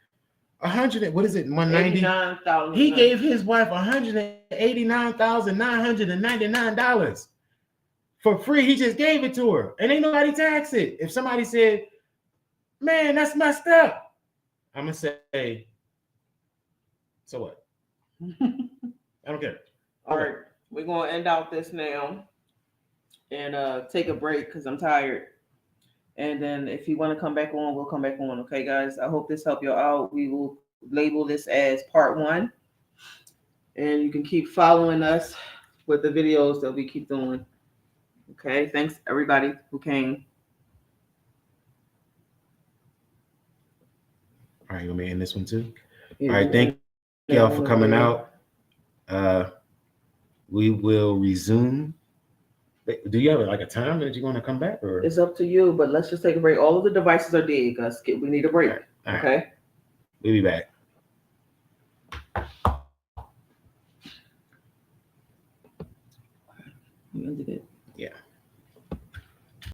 what is it, 190? He gave his wife $189,999 for free. He just gave it to her, and ain't nobody tax it. If somebody said, man, that's messed up, I'm gonna say, so what? I don't care. All right, we're gonna end out this now and take a break because I'm tired. And then if you want to come back on, we'll come back on. Okay, guys. I hope this helped you out. We will label this as part 1. And you can keep following us with the videos that we keep doing. Okay. Thanks everybody who came. All right, you want me to end this one too? All right, thank y'all for coming out. We will resume. Do you have like a time that you're going to come back, or it's up to you? But let's just take a break. All of the devices are dead, Gus. We need a break. All right. Okay. We'll be back. You ended it.